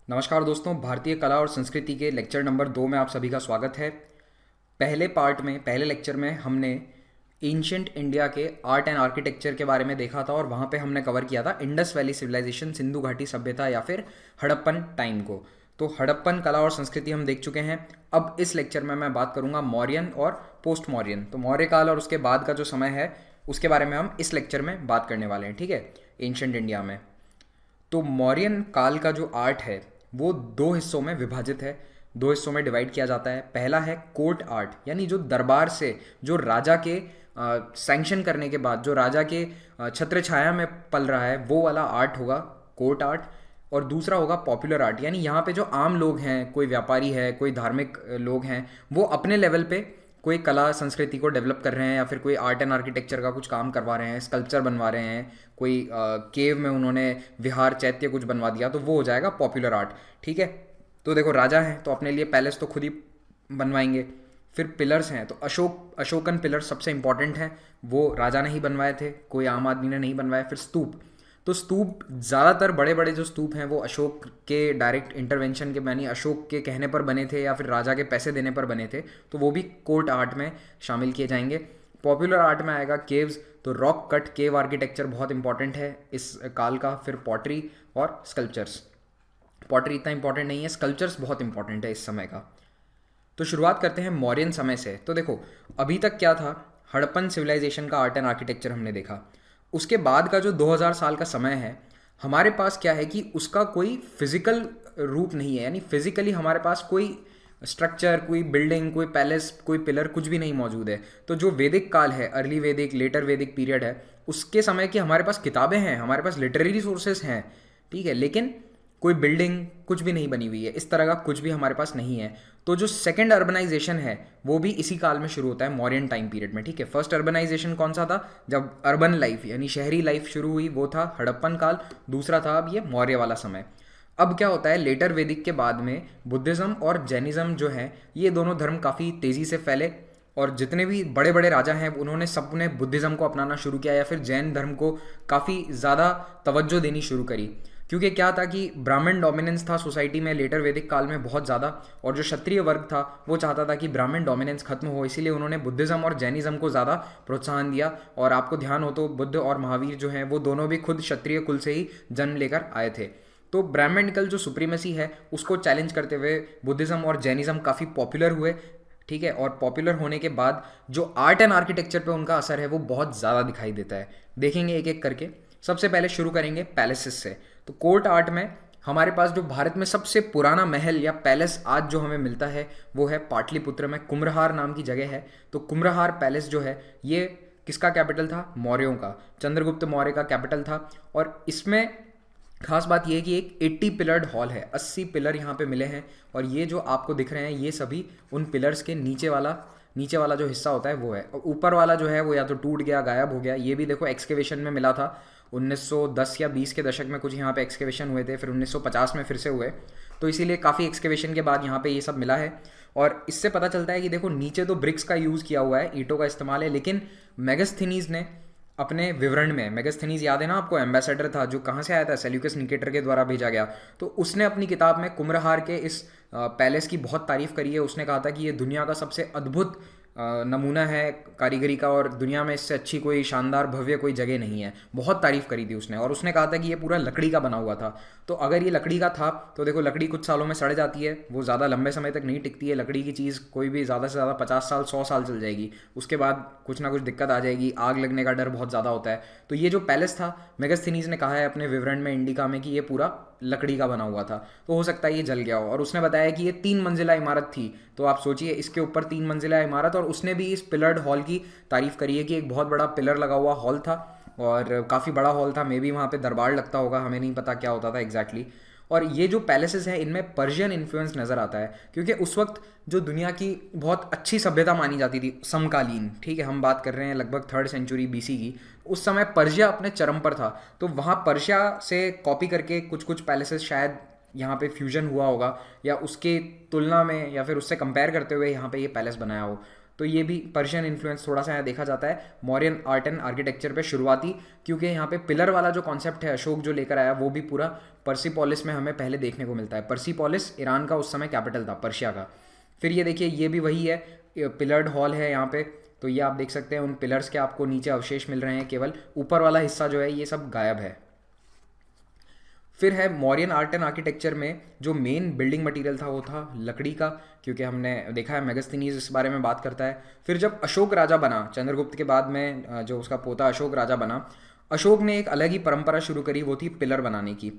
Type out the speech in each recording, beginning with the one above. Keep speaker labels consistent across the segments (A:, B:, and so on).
A: नमस्कार दोस्तों, भारतीय कला और संस्कृति के लेक्चर नंबर 2 में आप सभी का स्वागत है। पहले लेक्चर में हमने एंशियंट इंडिया के आर्ट एंड आर्किटेक्चर के बारे में देखा था और वहाँ पे हमने कवर किया था इंडस वैली सिविलाइजेशन, सिंधु घाटी सभ्यता या फिर हड़प्पन टाइम को। तो हड़प्पन कला और संस्कृति हम देख चुके हैं। अब इस लेक्चर में मैं बात करूँगा मौर्यन और पोस्ट मौर्यन। तो मौर्य काल और उसके बाद का जो समय है उसके बारे में हम इस लेक्चर में बात करने वाले हैं, ठीक है, एंशियंट इंडिया में। तो मौर्यन काल का जो आर्ट है वो दो हिस्सों में विभाजित है, दो हिस्सों में डिवाइड किया जाता है। पहला है कोर्ट आर्ट, यानी जो दरबार से, जो राजा के सैंक्शन करने के बाद, जो राजा के छत्र छाया में पल रहा है, वो वाला आर्ट होगा कोर्ट आर्ट। और दूसरा होगा पॉपुलर आर्ट, यानी यहाँ पे जो आम लोग हैं, कोई व्यापारी है, कोई धार्मिक लोग हैं, वो अपने लेवल पे कोई कला संस्कृति को डेवलप कर रहे हैं या फिर कोई आर्ट एंड आर्किटेक्चर का कुछ काम करवा रहे हैं, स्कल्पचर बनवा रहे हैं, कोई केव में उन्होंने विहार चैत्य कुछ बनवा दिया, तो वो हो जाएगा पॉपुलर आर्ट। ठीक है, तो देखो राजा हैं तो अपने लिए पैलेस तो खुद ही बनवाएंगे। फिर पिलर्स हैं तो अशोकन पिलर सबसे इंपॉर्टेंट है, वो राजा ने ही बनवाए थे, कोई आम आदमी ने नहीं बनवाए। फिर स्तूप, तो स्तूप ज़्यादातर बड़े बड़े जो स्तूप हैं वो अशोक के डायरेक्ट इंटरवेंशन के, यानी अशोक के कहने पर बने थे या फिर राजा के पैसे देने पर बने थे, तो वो भी कोर्ट आर्ट में शामिल किए जाएंगे। पॉपुलर आर्ट में आएगा केव्स, तो रॉक कट केव आर्किटेक्चर बहुत इंपॉर्टेंट है इस काल का। फिर पॉटरी और स्कल्पचर्स, पॉटरी इतना इंपॉर्टेंट नहीं है, स्कल्पचर्स बहुत इंपॉर्टेंट है इस समय का। तो शुरुआत करते हैं मौर्यन समय से। तो देखो अभी तक क्या था, हड़प्पन सिविलाइजेशन का आर्ट एंड आर्किटेक्चर हमने देखा। उसके बाद का जो 2000 साल का समय है, हमारे पास क्या है कि उसका कोई फिजिकल रूप नहीं है, यानी फिजिकली हमारे पास कोई स्ट्रक्चर, कोई बिल्डिंग, कोई पैलेस, कोई पिलर, कुछ भी नहीं मौजूद है। तो जो वैदिक काल है, अर्ली वैदिक, लेटर वैदिक पीरियड है, उसके समय की हमारे पास किताबें हैं, हमारे पास लिटरेरी सोर्सेस हैं, ठीक है, लेकिन कोई बिल्डिंग कुछ भी नहीं बनी हुई है, इस तरह का कुछ भी हमारे पास नहीं है। तो जो सेकंड अर्बनाइजेशन है वो भी इसी काल में शुरू होता है, मौर्यन टाइम पीरियड में, ठीक है। फर्स्ट अर्बनाइजेशन कौन सा था, जब अर्बन लाइफ यानी शहरी लाइफ शुरू हुई, वो था हड़प्पन काल। दूसरा था अब ये मौर्य वाला समय। अब क्या होता है, लेटर वैदिक के बाद में बुद्धिज़्म और जैनिज़्म जो है, ये दोनों धर्म काफ़ी तेज़ी से फैले और जितने भी बड़े बड़े राजा हैं उन्होंने सबने बुद्धिज़्म को अपनाना शुरू किया या फिर जैन धर्म को काफ़ी ज़्यादा तवज्जो देनी शुरू करी। क्योंकि क्या था कि ब्राह्मण डोमिनेंस था सोसाइटी में लेटर वैदिक काल में बहुत ज़्यादा, और जो क्षत्रिय वर्ग था वो चाहता था कि ब्राह्मण डोमिनेंस खत्म हो, इसीलिए उन्होंने बुद्धिज़्म और जैनिज़्म को ज़्यादा प्रोत्साहन दिया। और आपको ध्यान हो तो बुद्ध और महावीर जो हैं वो दोनों भी खुद क्षत्रिय कुल से ही जन्म लेकर आए थे। तो ब्राह्मणिकल जो सुप्रीमेसी है उसको चैलेंज करते हुए बुद्धिज़्म और जैनिज़्म काफ़ी पॉपुलर हुए, ठीक है। और पॉपुलर होने के बाद जो आर्ट एंड आर्किटेक्चर पे उनका असर है वो बहुत ज़्यादा दिखाई देता है। देखेंगे एक एक करके। सबसे पहले शुरू करेंगे पैलेसेस से। तो कोर्ट आर्ट में हमारे पास जो भारत में सबसे पुराना महल या पैलेस आज जो हमें मिलता है वो है पाटलिपुत्र में, कुम्रहार नाम की जगह है। तो कुम्रहार पैलेस जो है ये किसका कैपिटल था, मौर्यों का, चंद्रगुप्त मौर्य का कैपिटल था। और इसमें खास बात यह है कि एक 80 पिलर्ड हॉल है, 80 पिलर यहाँ पे मिले हैं। और ये जो आपको दिख रहे हैं ये सभी उन पिलर्स के नीचे वाला जो हिस्सा होता है वो है। और ऊपर वाला जो है वो या तो टूट गया, गायब हो गया। ये भी देखो एक्सकेवेशन में मिला था, 1910 या 20 के दशक में कुछ यहाँ पे एक्सकेवेशन हुए थे, फिर 1950 में फिर से हुए। तो इसीलिए काफ़ी एक्सकेवेशन के बाद यहाँ पे ये सब मिला है। और इससे पता चलता है कि देखो नीचे तो ब्रिक्स का यूज़ किया हुआ है, ईंटों का इस्तेमाल है, लेकिन मेगास्थनीज ने अपने विवरण में, मेगास्थनीज याद है ना आपको, एम्बेसडर था जो कहाँ से आया था, सेल्यूकस निकेटर के द्वारा भेजा गया। तो उसने अपनी किताब में कुम्रहार के इस पैलेस की बहुत तारीफ करी है। उसने कहा था कि ये दुनिया का सबसे अद्भुत नमूना है कारीगरी का और दुनिया में इससे अच्छी कोई शानदार भव्य कोई जगह नहीं है। बहुत तारीफ करी थी उसने। और उसने कहा था कि ये पूरा लकड़ी का बना हुआ था। तो अगर ये लकड़ी का था तो देखो लकड़ी कुछ सालों में सड़ जाती है, वो ज़्यादा लंबे समय तक नहीं टिकती है। लकड़ी की चीज़ कोई भी ज़्यादा से ज़्यादा 50 साल 100 साल चल जाएगी, उसके बाद कुछ ना कुछ दिक्कत आ जाएगी, आग लगने का डर बहुत ज़्यादा होता है। तो ये जो पैलेस था, मेगास्थनीज ने कहा है अपने विवरण में इंडिका में कि ये पूरा लकड़ी का बना हुआ था। तो हो सकता है ये जल गया हो। और उसने बताया कि ये 3 मंजिला इमारत थी। तो आप सोचिए इसके ऊपर 3 मंजिला इमारत। और उसने भी इस पिलर्ड हॉल की तारीफ करी है कि एक बहुत बड़ा पिलर लगा हुआ हॉल था और काफ़ी बड़ा हॉल था। मे बी वहाँ पे दरबार लगता होगा, हमें नहीं पता क्या होता था एग्जैक्टली। और ये जो पैलेसेस हैं इनमें पर्शियन इन्फ्लुएंस नज़र आता है, क्योंकि उस वक्त जो दुनिया की बहुत अच्छी सभ्यता मानी जाती थी समकालीन, ठीक है, हम बात कर रहे हैं लगभग 3rd सेंचुरी BC की, उस समय पर्शिया अपने चरम पर था। तो वहाँ पर्शिया से कॉपी करके कुछ कुछ पैलेसेस शायद यहाँ पे फ्यूजन हुआ होगा, या उसके तुलना में या फिर उससे कंपेयर करते हुए यहाँ पे ये पैलेस बनाया हो। तो ये भी पर्शियन इन्फ्लुएंस थोड़ा सा यहाँ देखा जाता है मौर्यन आर्ट एंड आर्किटेक्चर पे शुरुआती, क्योंकि यहाँ पे पिलर वाला जो कॉन्सेप्ट है अशोक जो लेकर आया वो भी पूरा पर्सिपोलिस में हमें पहले देखने को मिलता है। पर्सिपोलिस ईरान का उस समय कैपिटल था, पर्शिया का। फिर ये देखिए ये भी वही है, पिलर्ड हॉल है यहाँ पे, तो ये आप देख सकते हैं उन पिलर्स के आपको नीचे अवशेष मिल रहे हैं, केवल ऊपर वाला हिस्सा जो है ये सब गायब है। फिर है मौर्यन आर्ट एंड आर्किटेक्चर में जो मेन बिल्डिंग मटेरियल था वो था लकड़ी का, क्योंकि हमने देखा है मेगास्थनीज इस बारे में बात करता है। फिर जब अशोक राजा बना, चंद्रगुप्त के बाद में जो उसका पोता अशोक राजा बना, अशोक ने एक अलग ही परंपरा शुरू करी, वो थी पिलर बनाने की।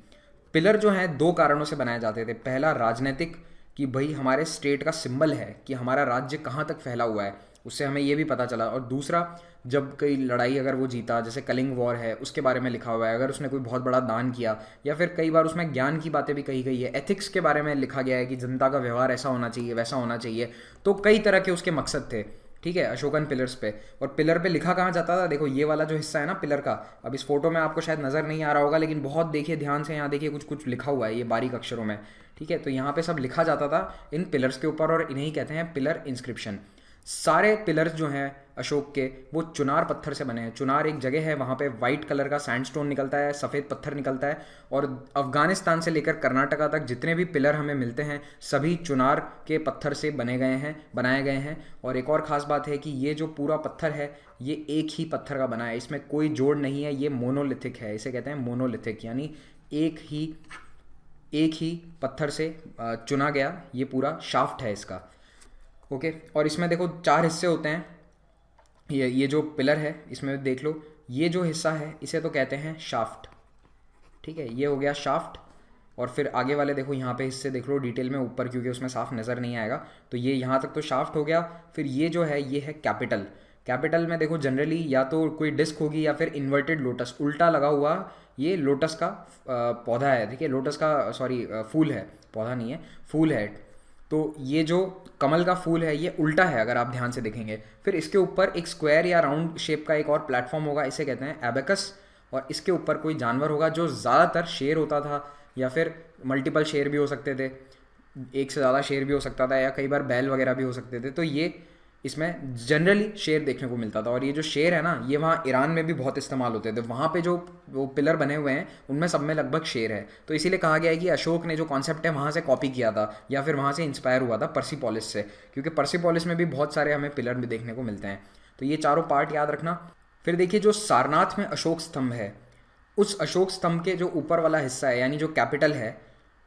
A: पिलर जो है दो कारणों से बनाए जाते थे। पहला राजनीतिक, कि भाई हमारे स्टेट का सिंबल है कि हमारा राज्य कहाँ तक फैला हुआ है, उससे हमें ये भी पता चला। और दूसरा, जब कोई लड़ाई अगर वो जीता, जैसे कलिंग वॉर है उसके बारे में लिखा हुआ है, अगर उसने कोई बहुत बड़ा दान किया, या फिर कई बार उसमें ज्ञान की बातें भी कही गई है, एथिक्स के बारे में लिखा गया है कि जनता का व्यवहार ऐसा होना चाहिए वैसा होना चाहिए, तो कई तरह के उसके मकसद थे, ठीक है, अशोकन पिलर्स पे। और पिलर पे लिखा कहाँ जाता था, देखो ये वाला जो हिस्सा है ना पिलर का, अब इस फोटो में आपको शायद नज़र नहीं आ रहा होगा, लेकिन बहुत देखिए ध्यान से, यहाँ देखिए कुछ कुछ लिखा हुआ है ये बारीक अक्षरों में, ठीक है। तो यहाँ पे सब लिखा जाता था इन पिलर्स के ऊपर, और इन्हें कहते हैं पिलर इंस्क्रिप्शन। सारे पिलर्स जो हैं अशोक के वो चुनार पत्थर से बने हैं। चुनार एक जगह है, वहाँ पे वाइट कलर का सैंडस्टोन निकलता है, सफ़ेद पत्थर निकलता है, और अफगानिस्तान से लेकर कर्नाटका तक जितने भी पिलर हमें मिलते हैं सभी चुनार के पत्थर से बनाए गए हैं। और एक और ख़ास बात है कि ये जो पूरा पत्थर है ये एक ही पत्थर का बना है, इसमें कोई जोड़ नहीं है, ये मोनोलिथिक है, इसे कहते हैं मोनोलिथिक, यानी एक ही पत्थर से चुना गया ये पूरा शाफ्ट है इसका, ओके। और इसमें देखो 4 हिस्से होते हैं, ये जो पिलर है इसमें देख लो, ये जो हिस्सा है इसे तो कहते हैं शाफ्ट, ठीक है, ये हो गया शाफ्ट। और फिर आगे वाले देखो यहाँ पे हिस्से देख लो डिटेल में ऊपर, क्योंकि उसमें साफ नज़र नहीं आएगा, तो ये यहाँ तक तो शाफ्ट हो गया। फिर ये जो है ये है कैपिटल। कैपिटल में देखो जनरली या तो कोई डिस्क होगी या फिर इन्वर्टेड लोटस, उल्टा लगा हुआ, ये लोटस का पौधा है, ठीक है, लोटस का सॉरी फूल है, पौधा नहीं है, फूल है। तो ये जो कमल का फूल है ये उल्टा है अगर आप ध्यान से देखेंगे। फिर इसके ऊपर एक स्क्वायर या राउंड शेप का एक और प्लेटफॉर्म होगा, इसे कहते हैं एबेकस, और इसके ऊपर कोई जानवर होगा, जो ज़्यादातर शेर होता था, या फिर मल्टीपल शेर भी हो सकते थे, एक से ज़्यादा शेर भी हो सकता था, या कई बार बैल वगैरह भी हो सकते थे। तो ये इसमें जनरली शेर देखने को मिलता था। और ये जो शेर है ना ये वहाँ ईरान में भी बहुत इस्तेमाल होते थे, वहाँ पे जो वो पिलर बने हुए हैं उनमें सब में लगभग शेर है। तो इसीलिए कहा गया है कि अशोक ने जो कॉन्सेप्ट है वहाँ से कॉपी किया था, या फिर वहाँ से इंस्पायर हुआ था पर्सिपोलिस से, क्योंकि पर्सिपोलिस में भी बहुत सारे हमें पिलर भी देखने को मिलते हैं। तो ये चारों पार्ट याद रखना। फिर देखिए जो सारनाथ में अशोक स्तंभ है, उस अशोक स्तंभ के जो ऊपर वाला हिस्सा है यानी जो कैपिटल है,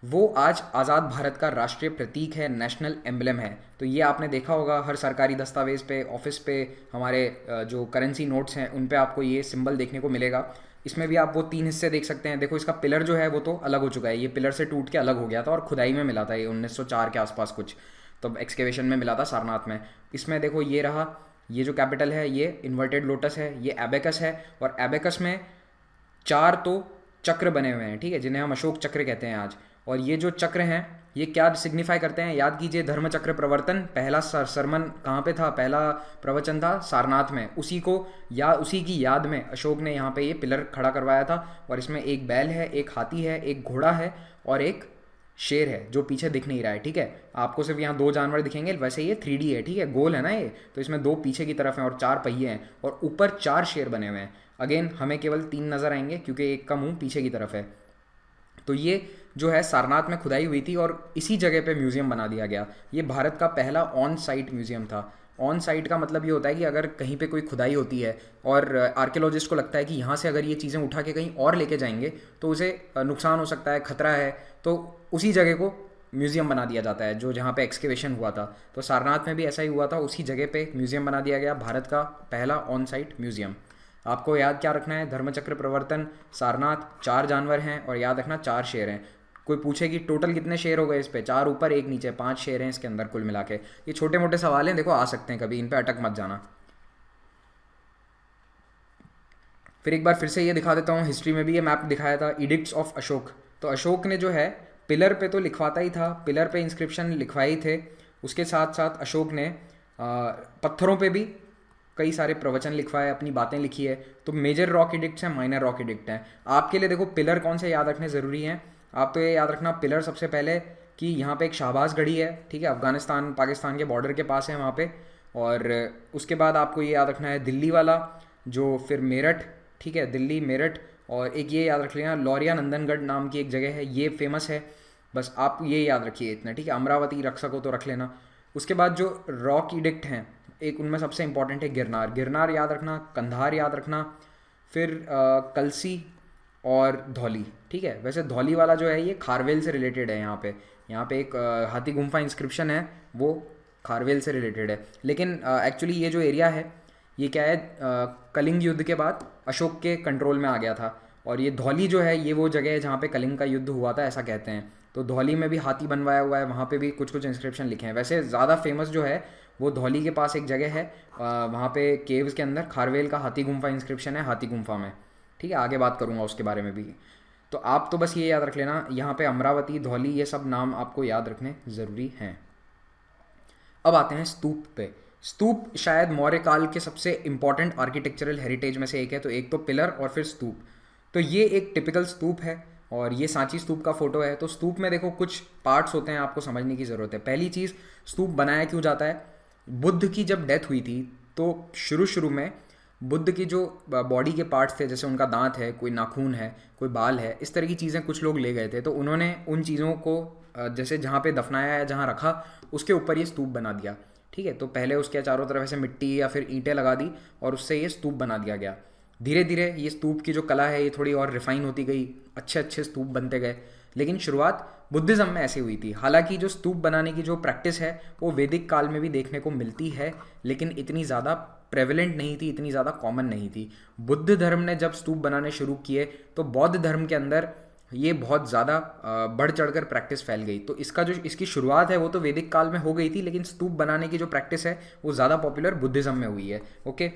A: वो आज आज़ाद भारत का राष्ट्रीय प्रतीक है, नेशनल एम्बलम है। तो ये आपने देखा होगा हर सरकारी दस्तावेज पे, ऑफिस पे, हमारे जो करेंसी नोट्स हैं उन पे आपको ये सिंबल देखने को मिलेगा। इसमें भी आप वो 3 हिस्से देख सकते हैं। देखो इसका पिलर जो है वो तो अलग हो चुका है, ये पिलर से टूट के अलग हो गया था और खुदाई में मिला था ये 1904 के आसपास कुछ, तब एक्सकेवेशन में मिला था सारनाथ में। इसमें देखो ये रहा, ये जो कैपिटल है ये इन्वर्टेड लोटस है, ये एबेकस है, और एबेकस में 4 तो चक्र बने हुए हैं, ठीक है, जिन्हें हम अशोक चक्र कहते हैं आज। और ये जो चक्र हैं ये क्या सिग्निफाई करते हैं, याद कीजिए, धर्म चक्र प्रवर्तन, पहला सरमन कहाँ पे था, पहला प्रवचन था सारनाथ में, उसी की याद में अशोक ने यहाँ पे ये पिलर खड़ा करवाया था। और इसमें एक बैल है, एक हाथी है, एक घोड़ा है और एक शेर है जो पीछे दिख नहीं रहा है, ठीक है। आपको सिर्फ यहाँ 2 जानवर दिखेंगे, वैसे ये 3D है, ठीक है, गोल है ना ये, तो इसमें 2 पीछे की तरफ हैं और 4 पहिए हैं, और ऊपर 4 शेर बने हुए हैं। अगेन हमें केवल 3 नजर आएंगे क्योंकि एक का मुंह पीछे की तरफ है। तो ये जो है सारनाथ में खुदाई हुई थी और इसी जगह पे म्यूज़ियम बना दिया गया। ये भारत का पहला ऑन साइट म्यूज़ियम था। ऑन साइट का मतलब ये होता है कि अगर कहीं पे कोई खुदाई होती है और आर्कियोलॉजिस्ट को लगता है कि यहाँ से अगर ये चीज़ें उठा के कहीं और लेके जाएंगे तो उसे नुकसान हो सकता है, खतरा है, तो उसी जगह को म्यूज़ियम बना दिया जाता है, जो जहाँ पे एक्सकेवेशन हुआ था। तो सारनाथ में भी ऐसा ही हुआ था, उसी जगह पे म्यूज़ियम बना दिया गया, भारत का पहला ऑन साइट म्यूज़ियम। आपको याद क्या रखना है, धर्मचक्र प्रवर्तन, सारनाथ, 4 जानवर हैं और याद रखना 4 शेर हैं। कोई पूछे कि टोटल कितने शेर हो गए इस पे, 4 ऊपर 1 नीचे, 5 शेर हैं इसके अंदर कुल मिला के। ये छोटे मोटे सवाल हैं, देखो आ सकते हैं कभी, इन पे अटक मत जाना। फिर एक बार फिर से ये दिखा देता हूँ, हिस्ट्री में भी ये मैप दिखाया था, इडिक्ट्स ऑफ अशोक। तो अशोक ने जो है पिलर पे तो लिखवाता ही था, पिलर पे इंस्क्रिप्शन लिखवाए थे, उसके साथ साथ अशोक ने पत्थरों पे भी कई सारे प्रवचन लिखवाए, अपनी बातें लिखी है। तो मेजर रॉक एडिक्ट्स हैं, माइनर रॉक एडिक्ट हैं। आपके लिए देखो पिलर कौन से याद रखने ज़रूरी हैं, आप तो ये याद रखना पिलर सबसे पहले कि यहाँ पे एक शाहबाज गढ़ी है, ठीक है, अफगानिस्तान पाकिस्तान के बॉर्डर के पास है वहाँ पे, और उसके बाद आपको ये याद रखना है दिल्ली वाला, जो फिर मेरठ, ठीक है, दिल्ली मेरठ, और एक ये याद रख लेना लौरिया नंदनगढ़ नाम की एक जगह है, ये फेमस है। बस आप ये याद रखिए इतना, ठीक है। अमरावती रख सको तो रख लेना। उसके बाद जो रॉक इडिक्ट हैं, एक उनमें सबसे इंपॉर्टेंट है गिरनार, गिरनार याद रखना, कंधार याद रखना, फिर कलसी और धौली, ठीक है। वैसे धौली वाला जो है ये खारवेल से रिलेटेड है। यहाँ पे एक हाथी गुम्फा इंस्क्रिप्शन है, वो खारवेल से रिलेटेड है। लेकिन एक्चुअली ये जो एरिया है ये क्या है, कलिंग युद्ध के बाद अशोक के कंट्रोल में आ गया था। और ये धौली जो है ये वो जगह है जहाँ पे कलिंग का युद्ध हुआ था, ऐसा कहते हैं। तो धौली में भी हाथी बनवाया हुआ है, वहाँ पे भी कुछ कुछ इंस्क्रिप्शन लिखे हैं। वैसे ज़्यादा फेमस जो है वो धौली के पास एक जगह है, वहाँ पे केव्स के अंदर खारवेल का हाथी गुम्फा इंस्क्रिप्शन है, हाथी गुम्फा में, ठीक है। आगे बात करूँगा उसके बारे में भी। तो आप तो बस ये याद रख लेना, यहाँ पे अमरावती, धौली, ये सब नाम आपको याद रखने ज़रूरी हैं। अब आते हैं स्तूप पे। स्तूप शायद मौर्य काल के सबसे इंपॉर्टेंट आर्किटेक्चरल हेरिटेज में से एक है। तो एक तो पिलर और फिर स्तूप। तो ये एक टिपिकल स्तूप है और ये सांची स्तूप का फोटो है। तो स्तूप में देखो कुछ पार्ट्स होते हैं, आपको समझने की ज़रूरत है। पहली चीज़, स्तूप बनाया क्यों जाता है। बुद्ध की जब डेथ हुई थी तो शुरू में बुद्ध की जो बॉडी के पार्ट्स थे, जैसे उनका दांत है, कोई नाखून है, कोई बाल है, इस तरह की चीज़ें कुछ लोग ले गए थे। तो उन्होंने उन चीज़ों को जैसे जहाँ पे दफनाया या जहाँ रखा उसके ऊपर ये स्तूप बना दिया, ठीक है। तो पहले उसके चारों तरफ ऐसे मिट्टी या फिर ईंटें लगा दी और उससे ये स्तूप बना दिया गया। धीरे धीरे ये स्तूप की जो कला है ये थोड़ी और रिफाइन होती गई, अच्छे अच्छे स्तूप बनते गए। लेकिन शुरुआत बुद्धिज़्म में ऐसे हुई थी। हालांकि जो स्तूप बनाने की जो प्रैक्टिस है वो वैदिक काल में भी देखने को मिलती है, लेकिन इतनी ज़्यादा प्रेवलेंट नहीं थी, इतनी ज़्यादा कॉमन नहीं थी। बुद्ध धर्म ने जब स्तूप बनाने शुरू किए तो बौद्ध धर्म के अंदर ये बहुत ज़्यादा बढ़ चढ़कर प्रैक्टिस फैल गई। तो इसकी शुरुआत है वो तो वैदिक काल में हो गई थी, लेकिन स्तूप बनाने की जो प्रैक्टिस है वो ज़्यादा पॉपुलर बुद्धिज़्म में हुई है। ओके,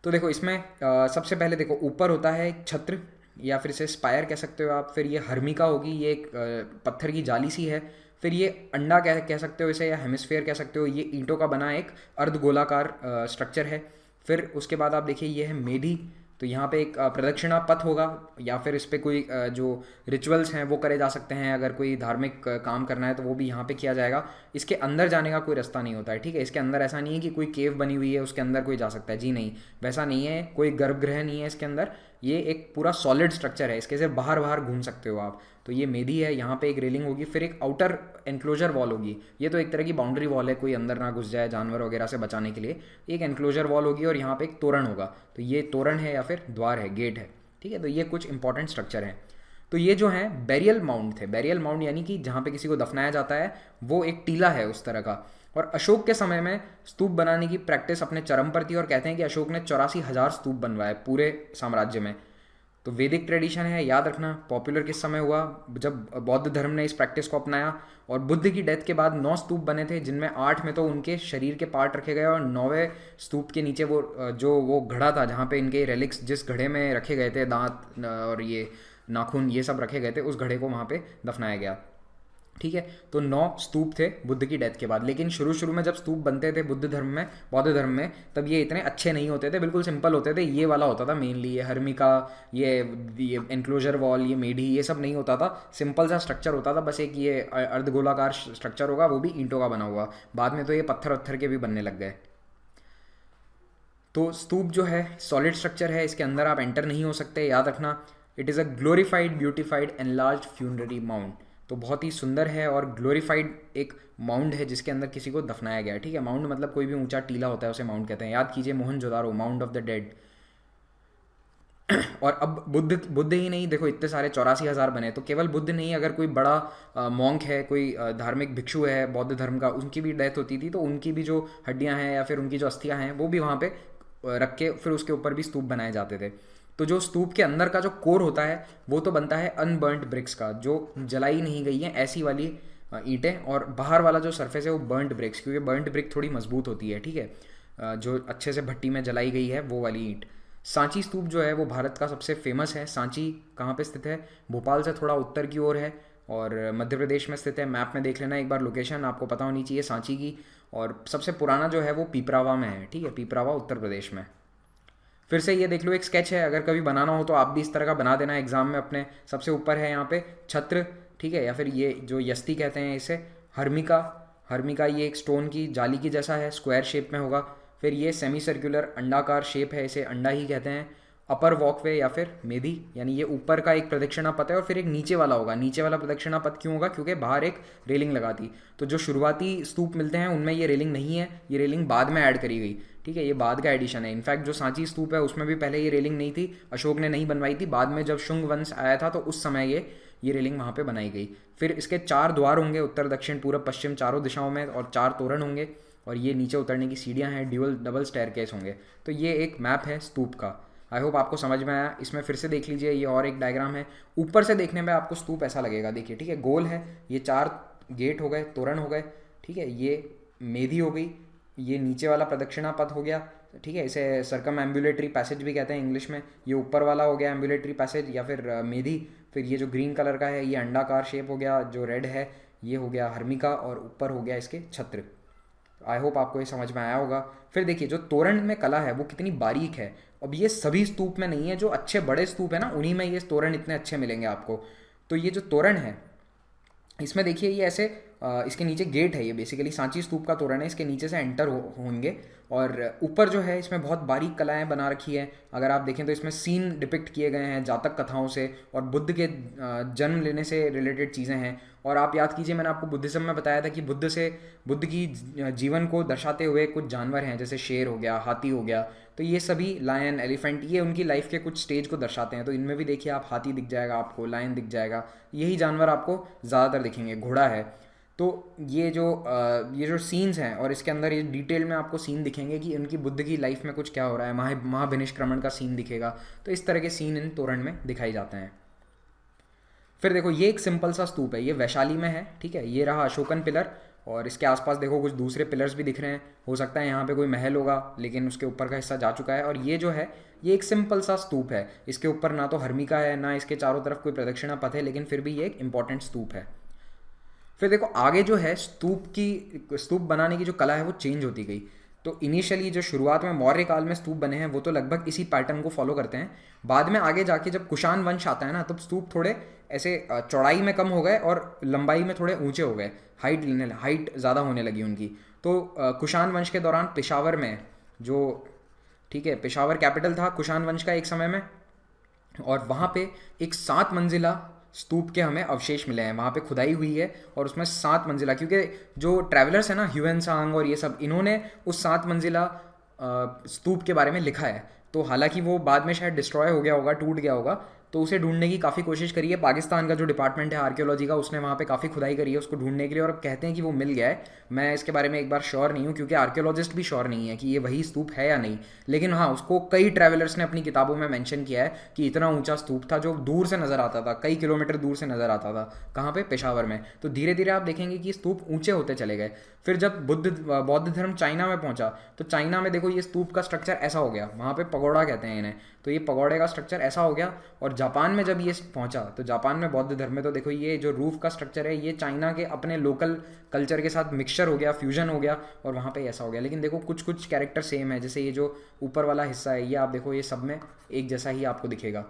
A: तो देखो इसमें सबसे पहले देखो ऊपर होता है एक छत्र या फिर इसे स्पायर कह सकते हो आप। फिर ये हर्मिका होगी, ये एक पत्थर की जाली सी है। फिर ये अंडा कह सकते हो इसे, या हेमिस्फेयर कह सकते हो। ये ईंटों का बना एक अर्धगोलाकार स्ट्रक्चर है। फिर उसके बाद आप देखिए ये है मेढी। तो यहाँ पे एक प्रदक्षिणा पथ होगा, या फिर इस पर कोई जो रिचुअल्स हैं वो करे जा सकते हैं। अगर कोई धार्मिक काम करना है तो वो भी यहाँ पे किया जाएगा। इसके अंदर जाने का कोई रास्ता नहीं होता है, ठीक है। इसके अंदर ऐसा नहीं है कि कोई केव बनी हुई है उसके अंदर कोई जा सकता है, जी नहीं, वैसा नहीं है। कोई गर्भगृह नहीं है इसके अंदर, ये एक पूरा सॉलिड स्ट्रक्चर है। इसके से बाहर बाहर घूम सकते हो आप। तो ये मेधी है, यहाँ पे एक रेलिंग होगी, फिर एक आउटर एनक्लोजर वॉल होगी। ये तो एक तरह की बाउंड्री वॉल है, कोई अंदर ना घुस जाए जानवर वगैरह से बचाने के लिए। एक एनक्लोजर वॉल होगी और यहाँ पे एक तोरण होगा। तो ये तोरण है या फिर द्वार है, गेट है, ठीक है। तो ये कुछ इंपॉर्टेंट स्ट्रक्चर हैं। तो ये जो है बैरियल माउंड थे। बैरियल माउंड यानी कि जहाँ पे किसी को दफनाया जाता है, वो एक टीला है उस तरह का। और अशोक के समय में स्तूप बनाने की प्रैक्टिस अपने चरम पर थी और कहते हैं कि अशोक ने 84,000 स्तूप बनवाए पूरे साम्राज्य में। तो वैदिक ट्रेडिशन है, याद रखना। पॉपुलर किस समय हुआ, जब बौद्ध धर्म ने इस प्रैक्टिस को अपनाया। और बुद्ध की डेथ के बाद 9 स्तूप बने थे, जिनमें 8 में तो उनके शरीर के पार्ट रखे गए और 9वें स्तूप के नीचे वो घड़ा था जहाँ पे इनके रेलिक्स, जिस घड़े में रखे गए थे, दांत और ये नाखून ये सब रखे गए थे, उस घड़े को वहाँ पे दफनाया गया, ठीक है। तो 9 स्तूप थे बुद्ध की डेथ के बाद। लेकिन शुरू में जब स्तूप बनते थे बुद्ध धर्म में, बौद्ध धर्म में, तब ये इतने अच्छे नहीं होते थे, बिल्कुल सिंपल होते थे। ये वाला होता था मेनली, ये हर्मिका, ये एनक्लोजर वॉल, ये मेढी, ये सब नहीं होता था। सिंपल सा स्ट्रक्चर होता था, बस एक ये अर्धगोलाकार स्ट्रक्चर होगा, वो भी ईंटों का बना हुआ। बाद में तो ये पत्थर के भी बनने लग गए। तो स्तूप जो है सॉलिड स्ट्रक्चर है, इसके अंदर आप एंटर नहीं हो सकते, याद रखना। It is a glorified, beautified, enlarge funerary mound. तो बहुत ही सुंदर है और ग्लोरीफाइड एक माउंड है जिसके अंदर किसी को दफनाया गया है, ठीक है। माउंड मतलब कोई भी ऊंचा टीला होता है उसे माउंड कहते हैं। याद कीजिए Mohenjodaro, mound of the dead. और अब बुद्ध ही नहीं, देखो इतने सारे 84,000 बने, तो केवल बुद्ध नहीं, अगर कोई बड़ा मॉन्क है, कोई धार्मिक भिक्षु है बौद्ध धर्म का, उनकी भी डेथ होती थी तो उनकी भी जो हड्डियां हैं या फिर उनकी जो अस्थियां हैं वो भी वहाँ पे रख के फिर उसके ऊपर भी स्तूप बनाए जाते थे। तो जो स्तूप के अंदर का जो कोर होता है वो तो बनता है अनबर्न्ड ब्रिक्स का, जो जलाई नहीं गई है ऐसी वाली ईंटें। और बाहर वाला जो सरफेस है वो बर्न्ड ब्रिक्स, क्योंकि बर्न्ड ब्रिक थोड़ी मजबूत होती है, ठीक है। जो अच्छे से भट्टी में जलाई गई है वो वाली ईंट। सांची स्तूप जो है वो भारत का सबसे फेमस है। सांची कहाँ पे स्थित है, भोपाल से थोड़ा उत्तर की ओर है और मध्य प्रदेश में स्थित है। मैप में देख लेना एक बार, लोकेशन आपको पता होनी चाहिए सांची की। और सबसे पुराना जो है वो पीपरावा में है, ठीक है, पीपरावा उत्तर प्रदेश में। फिर से ये देख लो, एक स्केच है, अगर कभी बनाना हो तो आप भी इस तरह का बना देना एग्जाम में अपने। सबसे ऊपर है यहाँ पे छत्र, ठीक है, या फिर ये जो यस्ती कहते हैं इसे, हर्मिका, हर्मिका ये एक स्टोन की जाली की जैसा है, स्क्वायर शेप में होगा। फिर ये सेमी सर्कुलर अंडाकार शेप है, इसे अंडा ही कहते हैं। अपर वॉकवे या फिर मेधी, यानी ये ऊपर का एक प्रदक्षिणा पथ है और फिर एक नीचे वाला होगा। नीचे वाला प्रदक्षिणा पथ क्यों होगा? क्योंकि बाहर एक रेलिंग लगा थी। तो जो शुरुआती स्तूप मिलते हैं उनमें ये रेलिंग नहीं है, ये रेलिंग बाद में ऐड करी गई। ठीक है, ये बाद का एडिशन है। इनफैक्ट जो सांची स्तूप है उसमें भी पहले ये रेलिंग नहीं थी, अशोक ने नहीं बनवाई थी। बाद में जब शुंग वंश आया था तो उस समय ये रेलिंग वहाँ पे बनाई गई। फिर इसके 4 द्वार होंगे, उत्तर दक्षिण पूर्व पश्चिम चारों दिशाओं में, और 4 तोरण होंगे। और ये नीचे उतरने की सीढ़ियाँ हैं, डबल स्टेयरकेस होंगे। तो ये एक मैप है स्तूप का। आई होप आपको समझ में आया। इसमें फिर से देख लीजिए, ये और एक डायग्राम है। ऊपर से देखने में आपको स्तूप ऐसा लगेगा, देखिए, ठीक है, गोल है। ये 4 गेट हो गए, तोरण हो गए, ठीक है, ये मेधी हो गई, ये नीचे वाला प्रदक्षिणा पथ हो गया, ठीक है, इसे सर्कम एम्बुलेटरी पैसेज भी कहते हैं इंग्लिश में। ये ऊपर वाला हो गया एम्बुलेटरी पैसेज या फिर मेधी। फिर ये जो ग्रीन कलर का है ये अंडाकार शेप हो गया, जो रेड है ये हो गया हर्मिका, और ऊपर हो गया इसके छत्र। आई होप आपको ये समझ में आया होगा। फिर देखिए जो तोरण में कला है वो कितनी बारीक है। अब ये सभी स्तूप में नहीं है, जो अच्छे बड़े स्तूप है ना उन्हीं में ये तोरण इतने अच्छे मिलेंगे आपको। तो ये जो तोरण है इसमें देखिए ये ऐसे इसके नीचे गेट है, ये बेसिकली सांची स्तूप का तोरण है, इसके नीचे से एंटर होंगे। और ऊपर जो है इसमें बहुत बारीक कलाएं बना रखी है। अगर आप देखें तो इसमें सीन डिपिक्ट किए गए हैं जातक कथाओं से, और बुद्ध के जन्म लेने से रिलेटेड चीज़ें हैं। और आप याद कीजिए मैंने आपको बुद्धिज़्म में बताया था कि बुद्ध की जीवन को दर्शाते हुए कुछ जानवर हैं, जैसे शेर हो गया, हाथी हो गया। तो ये सभी लायन, एलिफेंट, ये उनकी लाइफ के कुछ स्टेज को दर्शाते हैं। तो इनमें भी देखिए आप हाथी दिख जाएगा आपको, लायन दिख जाएगा, यही जानवर आपको ज़्यादातर दिखेंगे, घोड़ा है। तो ये जो सीन्स हैं और इसके अंदर ये डिटेल में आपको सीन दिखेंगे कि उनकी बुद्ध की लाइफ में कुछ क्या हो रहा है। महाभिनिष्क्रमण का सीन दिखेगा। तो इस तरह के सीन इन तोरण में दिखाई जाते हैं। फिर देखो ये एक सिंपल सा स्तूप है, ये वैशाली में है, ठीक है। ये रहा अशोकन पिलर, और इसके आसपास देखो कुछ दूसरे पिलर्स भी दिख रहे हैं। हो सकता है यहाँ पे कोई महल होगा, लेकिन उसके ऊपर का हिस्सा जा चुका है। और ये जो है ये एक सिंपल सा स्तूप है। इसके ऊपर ना तो हर्मिका है, ना इसके चारों तरफ कोई प्रदक्षिणा पथ है, लेकिन फिर भी ये एक इंपॉर्टेंट स्तूप है। फिर देखो आगे जो है स्तूप बनाने की जो कला है वो चेंज होती गई। तो इनिशियली जो शुरुआत में मौर्य काल में स्तूप बने हैं वो तो लगभग इसी पैटर्न को फॉलो करते हैं। बाद में आगे जाके जब कुषाण वंश आता है ना, तब स्तूप थोड़े ऐसे चौड़ाई में कम हो गए और लंबाई में थोड़े ऊंचे हो गए, हाइट ज़्यादा होने लगी उनकी। तो कुषाण वंश के दौरान पेशावर में जो, ठीक है, पेशावर कैपिटल था कुषाण वंश का एक समय में, और वहाँ पे एक 7 मंजिला स्तूप के हमें अवशेष मिले हैं। वहाँ पे खुदाई हुई है और उसमें 7 मंजिला, क्योंकि जो ट्रैवलर्स हैं ना, ह्यूएन सांग और ये सब, इन्होंने उस 7 मंजिला स्तूप के बारे में लिखा है। तो हालांकि वो बाद में शायद डिस्ट्रॉय हो गया होगा, टूट गया होगा, तो उसे ढूंढने की काफ़ी कोशिश करी है। पाकिस्तान का जो डिपार्टमेंट है आर्कियोलॉजी का, उसने वहाँ पे काफ़ी खुदाई करी है उसको ढूंढने के लिए, और अब कहते हैं कि वो मिल गया है। मैं इसके बारे में एक बार श्योर नहीं हूँ, क्योंकि आर्कियोलॉजिस्ट भी श्योर नहीं है कि ये वही स्तूप है या नहीं। लेकिन हाँ, उसको कई ट्रैवलर्स ने अपनी किताबों में मेंशन किया है कि इतना ऊंचा स्तूप था जो दूर से नज़र आता था, कई किलोमीटर दूर से नज़र आता था। कहाँ पे? पेशावर में। तो धीरे धीरे आप देखेंगे कि स्तूप ऊंचे होते चले गए। फिर जब बौद्ध धर्म चाइना में पहुंचा, तो चाइना में देखो ये स्तूप का स्ट्रक्चर ऐसा हो गया, वहाँ पे पगोड़ा कहते हैं इन्हें। तो ये पगोड़े का स्ट्रक्चर ऐसा हो गया। और जापान में जब ये पहुंचा, तो जापान में बौद्ध धर्म में, तो देखो ये जो रूफ का स्ट्रक्चर है ये चाइना के अपने लोकल कल्चर के साथ मिक्सचर हो गया, फ्यूजन हो गया, और वहाँ पे ऐसा हो गया। लेकिन देखो कुछ कुछ कैरेक्टर सेम है, जैसे ये जो ऊपर वाला हिस्सा है ये आप देखो, ये सब में एक जैसा ही आपको दिखेगा,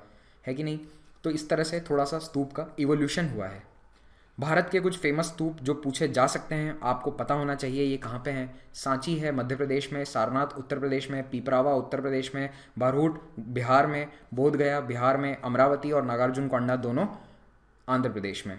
A: है कि नहीं। तो इस तरह से थोड़ा सा स्तूप का इवोल्यूशन हुआ है। भारत के कुछ फेमस स्तूप जो पूछे जा सकते हैं, आपको पता होना चाहिए ये कहाँ पे हैं। सांची है मध्य प्रदेश में, सारनाथ उत्तर प्रदेश में, पिपरावा उत्तर प्रदेश में, बारूट बिहार में, बोध गया बिहार में, अमरावती और नागार्जुन कोंडा दोनों आंध्र प्रदेश में।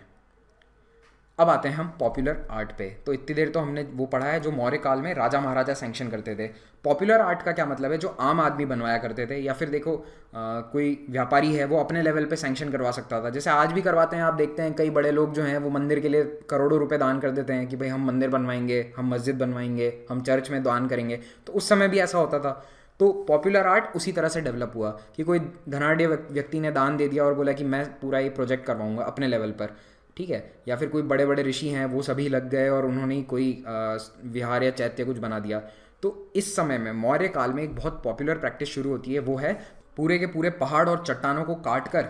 A: अब आते हैं हम पॉपुलर आर्ट पे। तो इतनी देर तो हमने वो पढ़ा है जो मौर्य काल में राजा महाराजा सैंक्शन करते थे। पॉपुलर आर्ट का क्या मतलब है? जो आम आदमी बनवाया करते थे, या फिर देखो कोई व्यापारी है वो अपने लेवल पे सैंक्शन करवा सकता था, जैसे आज भी करवाते हैं। आप देखते हैं कई बड़े लोग जो हैं वो मंदिर के लिए करोड़ों रुपए दान कर देते हैं कि भाई हम मंदिर बनवाएंगे, हम मस्जिद बनवाएंगे, हम चर्च में दान करेंगे। तो उस समय भी ऐसा होता था। तो पॉपुलर आर्ट उसी तरह से डेवलप हुआ कि कोई धनाढ़ व्यक्ति ने दान दे दिया और बोला कि मैं पूरा ये प्रोजेक्ट करवाऊंगा अपने लेवल पर, ठीक है। या फिर कोई बड़े बड़े ऋषि हैं वो सभी लग गए और उन्होंने कोई विहार या चैत्य कुछ बना दिया। तो इस समय में मौर्य काल में एक बहुत पॉपुलर प्रैक्टिस शुरू होती है, वो है पूरे के पूरे पहाड़ और चट्टानों को काट कर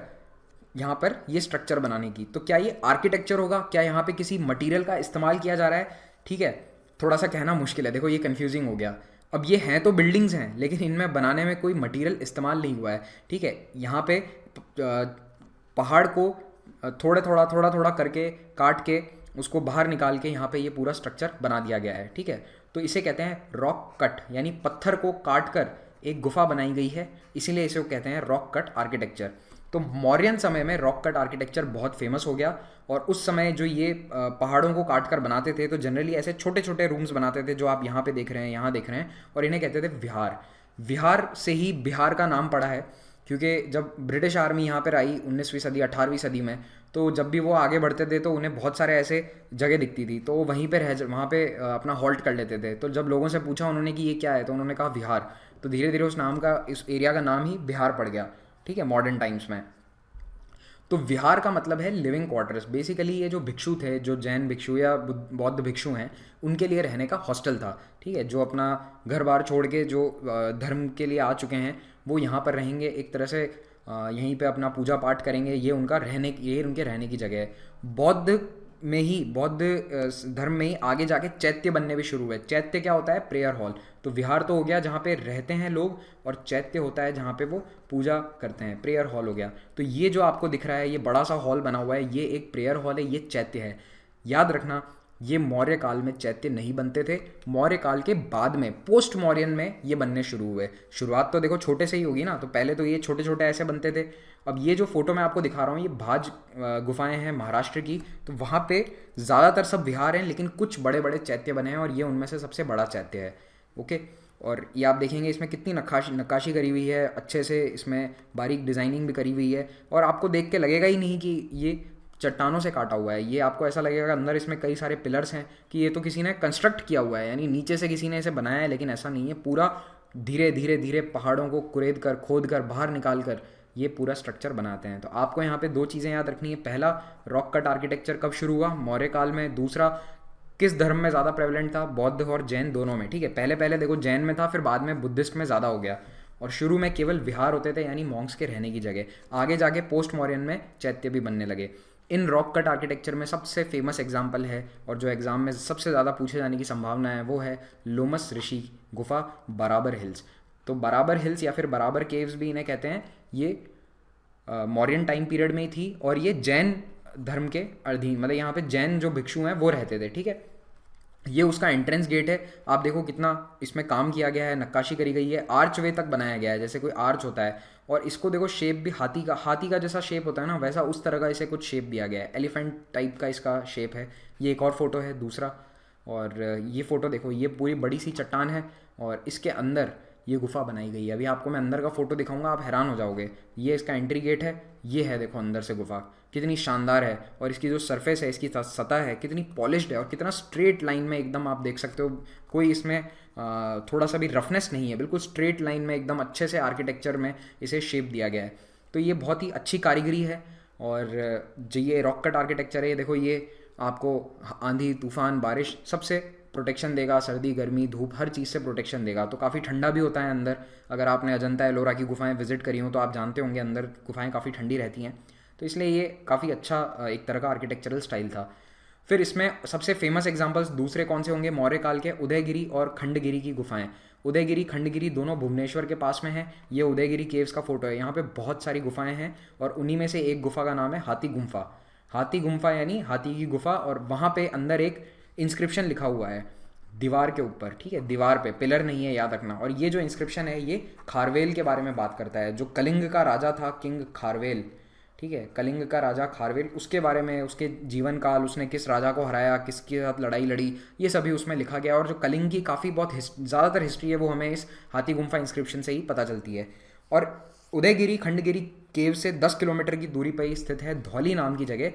A: यहाँ पर ये स्ट्रक्चर बनाने की। तो क्या ये आर्किटेक्चर होगा? क्या यहाँ पे किसी मटेरियल का इस्तेमाल किया जा रहा है? ठीक है, थोड़ा सा कहना मुश्किल है। देखो ये कन्फ्यूजिंग हो गया। अब ये हैं तो बिल्डिंग्स हैं, लेकिन इनमें बनाने में कोई मटेरियल इस्तेमाल नहीं हुआ है, ठीक है। यहाँ पे पहाड़ को थोड़ा थोड़ा करके काट के उसको बाहर निकाल के यहाँ पे ये पूरा स्ट्रक्चर बना दिया गया है, ठीक है। तो इसे कहते हैं रॉक कट, यानी पत्थर को काट कर एक गुफा बनाई गई है, इसीलिए इसे वो कहते हैं रॉक कट आर्किटेक्चर। तो मौर्यन समय में रॉक कट आर्किटेक्चर बहुत फेमस हो गया, और उस समय जो ये पहाड़ों को काट कर बनाते थे तो जनरली ऐसे छोटे छोटे रूम्स बनाते थे जो आप यहाँ पे देख रहे हैं, यहाँ देख रहे हैं, और इन्हें कहते थे विहार। विहार से ही बिहार का नाम पड़ा है, क्योंकि जब ब्रिटिश आर्मी यहाँ पर आई 19वीं सदी 18वीं सदी में, तो जब भी वो आगे बढ़ते थे तो उन्हें बहुत सारे ऐसे जगह दिखती थी, तो वो वहीं पे वहाँ पे अपना हॉल्ट कर लेते थे। तो जब लोगों से पूछा उन्होंने कि ये क्या है, तो उन्होंने कहा विहार। तो धीरे धीरे उस नाम का, इस एरिया का नाम ही बिहार पड़ गया, ठीक है, मॉडर्न टाइम्स में। तो विहार का मतलब है लिविंग क्वार्टर्स। बेसिकली ये जो भिक्षु थे, जो जैन भिक्षु या बौद्ध भिक्षु हैं, उनके लिए रहने का हॉस्टल था, ठीक है। जो अपना घर बार छोड़ के जो धर्म के लिए आ चुके हैं वो यहाँ पर रहेंगे, एक तरह से यहीं पे अपना पूजा पाठ करेंगे, ये उनके रहने की जगह है। बौद्ध धर्म में ही आगे जाके चैत्य बनने भी शुरू हुए। चैत्य क्या होता है? Prayer hall. तो विहार तो हो गया जहाँ पे रहते हैं लोग, और चैत्य होता है जहाँ पे वो पूजा करते हैं, प्रेयर हॉल हो गया। तो ये जो आपको दिख रहा है, ये बड़ा सा हॉल बना हुआ है, ये एक प्रेयर हॉल है, ये चैत्य है। याद रखना, ये मौर्य काल में चैत्य नहीं बनते थे, मौर्य काल के बाद में पोस्ट मौर्यन में ये बनने शुरू हुए। शुरुआत तो देखो छोटे से ही होगी ना, तो पहले तो ये छोटे छोटे ऐसे बनते थे। अब ये जो फोटो मैं आपको दिखा रहा हूँ, ये भाज गुफाएं हैं महाराष्ट्र की, तो वहाँ पे ज़्यादातर सब विहार हैं, लेकिन कुछ बड़े बड़े चैत्य बने हैं, और ये उनमें से सबसे बड़ा चैत्य है। ओके, और ये आप देखेंगे इसमें कितनी नक्काशी करी हुई है, अच्छे से इसमें बारीक डिज़ाइनिंग भी करी हुई है, और आपको देख के लगेगा ही नहीं कि ये चट्टानों से काटा हुआ है। ये आपको ऐसा लगेगा अंदर इसमें कई सारे पिलर्स हैं, कि ये तो किसी ने कंस्ट्रक्ट किया हुआ है, यानी नीचे से किसी ने इसे बनाया है, लेकिन ऐसा नहीं है। पूरा धीरे धीरे धीरे पहाड़ों को खोद कर बाहर निकाल कर ये पूरा स्ट्रक्चर बनाते हैं। तो आपको यहाँ पे दो चीज़ें याद रखनी है। पहला, रॉक कट आर्किटेक्चर कब शुरू हुआ? मौर्य काल में। दूसरा, किस धर्म में ज़्यादा प्रेवलेंट था? बौद्ध और जैन दोनों में, ठीक है। पहले पहले देखो जैन में था, फिर बाद में बुद्धिस्ट में ज़्यादा हो गया, और शुरू में केवल विहार होते थे, यानी मॉन्क्स के रहने की जगह। आगे जाके पोस्ट मौर्यन में चैत्य भी बनने लगे। इन रॉक कट आर्किटेक्चर में सबसे फेमस एग्जाम्पल है, और जो एग्जाम में सबसे ज़्यादा पूछे जाने की संभावना है, वो है लोमस ऋषि गुफा, बराबर हिल्स। तो बराबर हिल्स या फिर बराबर केव्स भी इन्हें कहते हैं। ये मौर्यन टाइम पीरियड में ही थी, और ये जैन धर्म के अधीन, मतलब यहाँ पे जैन जो भिक्षु हैं वो रहते थे, ठीक है। ये उसका एंट्रेंस गेट है। आप देखो कितना इसमें काम किया गया है, नक्काशी करी गई है, आर्च वे तक बनाया गया है, जैसे कोई आर्च होता है। और इसको देखो शेप भी हाथी का जैसा शेप होता है ना, वैसा उस तरह का इसे कुछ शेप दिया गया है, एलिफेंट टाइप का इसका शेप है। ये एक और फोटो है दूसरा, और ये फोटो देखो, ये पूरी बड़ी सी चट्टान है, और इसके अंदर ये गुफा बनाई गई है। अभी आपको मैं अंदर का फोटो दिखाऊंगा, आप हैरान हो जाओगे। ये इसका एंट्री गेट है, ये है देखो अंदर से गुफा कितनी शानदार है, और इसकी जो सरफेस है, इसकी सतह है, कितनी पॉलिश्ड है, और कितना स्ट्रेट लाइन में एकदम आप देख सकते हो। कोई इसमें थोड़ा सा भी रफनेस नहीं है, बिल्कुल स्ट्रेट लाइन में एकदम अच्छे से आर्किटेक्चर में इसे शेप दिया गया है। तो ये बहुत ही अच्छी कारीगरी है। और जो ये रॉक कट आर्किटेक्चर है, ये देखो, ये आपको आंधी तूफान बारिश सबसे प्रोटेक्शन देगा, सर्दी गर्मी धूप हर चीज़ से प्रोटेक्शन देगा। तो काफ़ी ठंडा भी होता है अंदर। अगर आपने अजंता एलोरा की गुफाएं विजिट करी हो तो आप जानते होंगे अंदर गुफाएं काफ़ी ठंडी रहती हैं। तो इसलिए ये काफ़ी अच्छा एक तरह का आर्किटेक्चरल स्टाइल था। फिर इसमें सबसे फेमस एग्जांपल्स दूसरे कौन से होंगे? मौर्य काल के उदयगिरी और खंडगिरी की गुफाएं। उदयगिरी खंडगिरी दोनों भुवनेश्वर के पास में है। ये उदयगिरी केव्स का फोटो है। यहाँ पे बहुत सारी गुफाएं हैं, और उन्हीं में से एक गुफा का नाम है हाथी गुम्फा। हाथी गुम्फा यानी हाथी की गुफा, और वहाँ पे अंदर एक इंस्क्रिप्शन लिखा हुआ है दीवार के ऊपर, ठीक है, दीवार पे, पिलर नहीं है, याद रखना। और ये जो इंस्क्रिप्शन है, ये खारवेल के बारे में बात करता है, जो कलिंग का राजा था, किंग खारवेल, ठीक है, कलिंग का राजा खारवेल, उसके बारे में, उसके जीवन काल, उसने किस राजा को हराया, किसके साथ लड़ाई लड़ी, ये सभी उसमें लिखा गया। और जो कलिंग की काफ़ी बहुत ज़्यादातर हिस्ट्री है, वो हमें इस हाथी गुम्फा इंस्क्रिप्शन से ही पता चलती है। और उदयगिरी खंडगिरी केव से 10 किलोमीटर की दूरी पर ही स्थित है धौली नाम की जगह।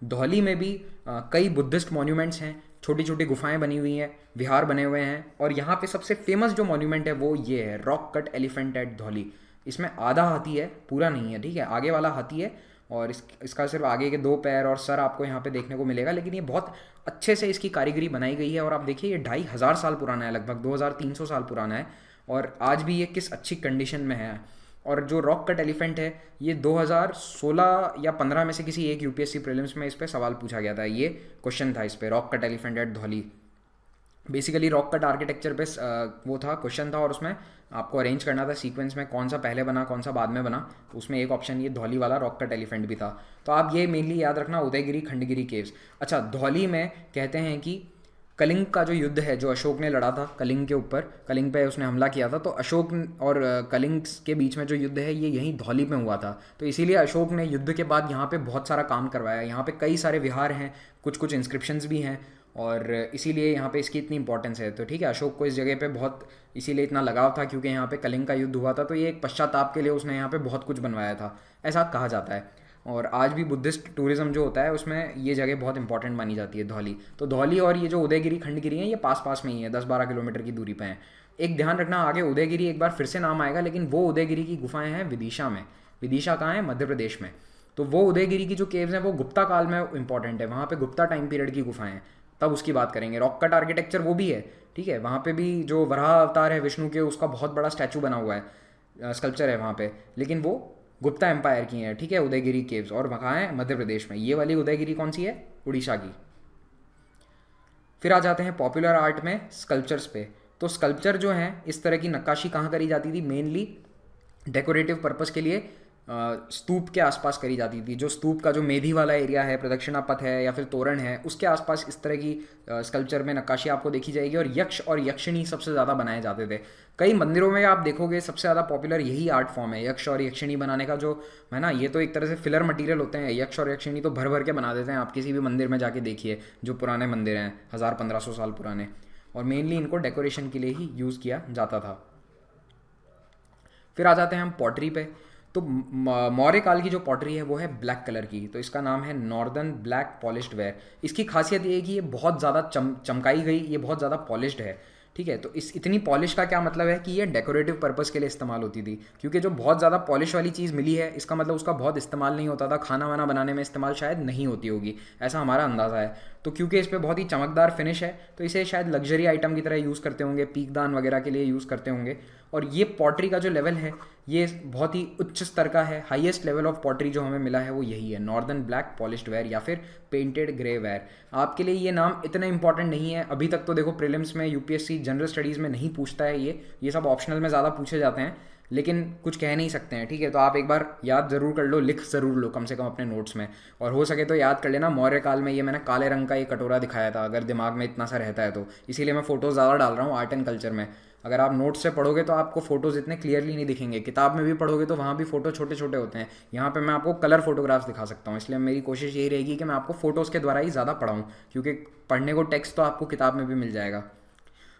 A: धौली में भी कई बुद्धिस्ट मॉन्यूमेंट्स हैं, छोटी छोटी गुफाएं बनी हुई हैं, विहार बने हुए हैं। और यहाँ पे सबसे फेमस जो मॉन्यूमेंट है वो ये है, rock cut elephant at Dhauli. इसमें आधा हाथी है, पूरा नहीं है, ठीक है, आगे वाला हाथी है, और इसका सिर्फ आगे के 2 पैर और सर आपको यहाँ पे देखने को मिलेगा। लेकिन ये बहुत अच्छे से इसकी कारीगरी बनाई गई है। और आप देखिए, ये 2500 साल पुराना है, लगभग 2300 साल पुराना है, और आज भी ये किस अच्छी कंडीशन में है। और जो रॉक कट एलिफेंट है, ये 2016 या 15 में से किसी एक यूपीएससी प्रीलिम्स में इस पर सवाल पूछा गया था। ये क्वेश्चन था इस पर, rock cut elephant at Dhauli. Basically rock cut architecture पे वो था, क्वेश्चन था, और उसमें आपको अरेंज करना था सीक्वेंस में कौन सा पहले बना कौन सा बाद में बना। उसमें एक ऑप्शन ये धौली वाला रॉक कट एलिफेंट भी था। तो आप ये मेनली याद रखना, उदयगिरी खंडगिरी केव्स। अच्छा, धौली में कहते हैं कि कलिंग का जो युद्ध है जो अशोक ने लड़ा था कलिंग के ऊपर, कलिंग पे उसने हमला किया था, तो अशोक और कलिंग के बीच में जो युद्ध है ये यहीं धौली में हुआ था। तो इसीलिए अशोक ने युद्ध के बाद यहाँ पे बहुत सारा काम करवाया। यहाँ पे कई सारे विहार हैं, कुछ कुछ इंस्क्रिप्शंस भी हैं, और इसीलिए यहाँ पे इसकी इतनी इंपॉर्टेंस है। तो ठीक है, अशोक को इस जगह पे बहुत इसीलिए इतना लगाव था क्योंकि यहाँ पे कलिंग का युद्ध हुआ था, तो ये एक पश्चाताप के लिए उसने यहाँ पे बहुत कुछ बनवाया था, ऐसा कहा जाता है। और आज भी बुद्धिस्ट टूरिज्म जो होता है उसमें ये जगह बहुत इंपॉर्टेंट मानी जाती है, धौली। तो धौली और ये जो उदयगिरी खंडगिरी हैं ये पास पास में ही है, 10-12 किलोमीटर की दूरी पे हैं। एक ध्यान रखना, आगे उदयगिरी एक बार फिर से नाम आएगा, लेकिन वो उदयगिरी की गुफाएं हैं विदिशा में। विदिशा कहाँ है? मध्य प्रदेश में। तो वो उदयगिरी की जो केव्स हैं वो गुप्ता काल में इंपॉर्टेंट है, वहाँ पे गुप्ता टाइम पीरियड की गुफाएं हैं, तब उसकी बात करेंगे। रॉक कट आर्किटेक्चर वो भी है, ठीक है, वहाँ पे भी जो वराह अवतार है विष्णु के उसका बहुत बड़ा स्टैचू बना हुआ है, स्कल्पचर है वहाँ पे, लेकिन वो गुप्ता एम्पायर की है, ठीक है, उदयगिरी केव्स। और वहाँ है मध्य प्रदेश में। ये वाली उदयगिरी कौन सी है? उड़ीसा की। फिर आ जाते हैं पॉपुलर आर्ट में स्कल्पचर्स पे। तो स्कल्पचर जो है इस तरह की नक्काशी कहाँ करी जाती थी? मेनली डेकोरेटिव पर्पस के लिए स्तूप के आसपास करी जाती थी। जो स्तूप का जो मेधी वाला एरिया है, प्रदक्षिणा पथ है या फिर तोरण है, उसके आसपास इस तरह की स्कल्पचर में नक्काशी आपको देखी जाएगी। और यक्ष और यक्षिणी सबसे ज़्यादा बनाए जाते थे। कई मंदिरों में आप देखोगे सबसे ज़्यादा पॉपुलर यही आर्ट फॉर्म है, यक्ष और यक्षिणी बनाने का, जो है ना, ये तो एक तरह से फिलर मटेरियल होते हैं। यक्ष और यक्षिणी तो भर भर के बना देते हैं, आप किसी भी मंदिर में जाके देखिए, जो पुराने मंदिर हैं 1000-1500 साल पुराने। और मेनली इनको डेकोरेशन के लिए ही यूज़ किया जाता था। फिर आ जाते हैं हम पॉटरी पे। तो मौर्य काल की जो पॉटरी है वो है ब्लैक कलर की, तो इसका नाम है नॉर्दर्न ब्लैक पॉलिश्ड वेयर। इसकी खासियत ये है कि ये बहुत ज़्यादा चमकाई गई, ये बहुत ज़्यादा पॉलिश्ड है, ठीक है। तो इस इतनी पॉलिश का क्या मतलब है कि ये डेकोरेटिव पर्पस के लिए इस्तेमाल होती थी, क्योंकि जो बहुत ज़्यादा पॉलिश वाली चीज़ मिली है इसका मतलब उसका बहुत इस्तेमाल नहीं होता था, खाना वाना बनाने में इस्तेमाल शायद नहीं होती होगी, ऐसा हमारा अंदाज़ा है। तो क्योंकि इस पर बहुत ही चमकदार फिनिश है तो इसे शायद लग्जरी आइटम की तरह यूज़ करते होंगे, पीकदान वगैरह के लिए यूज़ करते होंगे। और ये पॉटरी का जो लेवल है ये बहुत ही उच्च स्तर का है। हाईएस्ट लेवल ऑफ पॉटरी जो हमें मिला है वो यही है, नॉर्दर्न ब्लैक पॉलिश्ड वेयर या फिर पेंटेड ग्रे वेयर। आपके लिए ये नाम इतना इंपॉर्टेंट नहीं है अभी तक, तो देखो प्रीलिम्स में, यूपीएससी जनरल स्टडीज़ में नहीं पूछता है ये सब ऑप्शनल में ज़्यादा पूछे जाते हैं, लेकिन कुछ कह नहीं सकते हैं, ठीक है। तो आप एक बार याद ज़रूर कर लो, लिख ज़रूर लो कम से कम अपने नोट्स में, और हो सके तो याद कर लेना मौर्य काल में ये मैंने काले रंग का ये कटोरा दिखाया था, अगर दिमाग में इतना सा रहता है तो। इसीलिए मैं फ़ोटोज़ ज़्यादा डाल रहा हूँ आर्ट एंड कल्चर में। अगर आप नोट्स से पढ़ोगे तो आपको फोटोज़ इतने क्लियरली नहीं दिखेंगे, किताब में भी पढ़ोगे तो वहाँ भी फ़ोटो छोटे छोटे होते हैं, यहाँ पे मैं आपको कलर फोटोग्राफ्स दिखा सकता हूँ। इसलिए मेरी कोशिश यही रहेगी कि मैं आपको फ़ोटोज़ के द्वारा ही ज़्यादा पढ़ाऊँ, क्योंकि पढ़ने को टेक्स्ट तो आपको किताब में भी मिल जाएगा।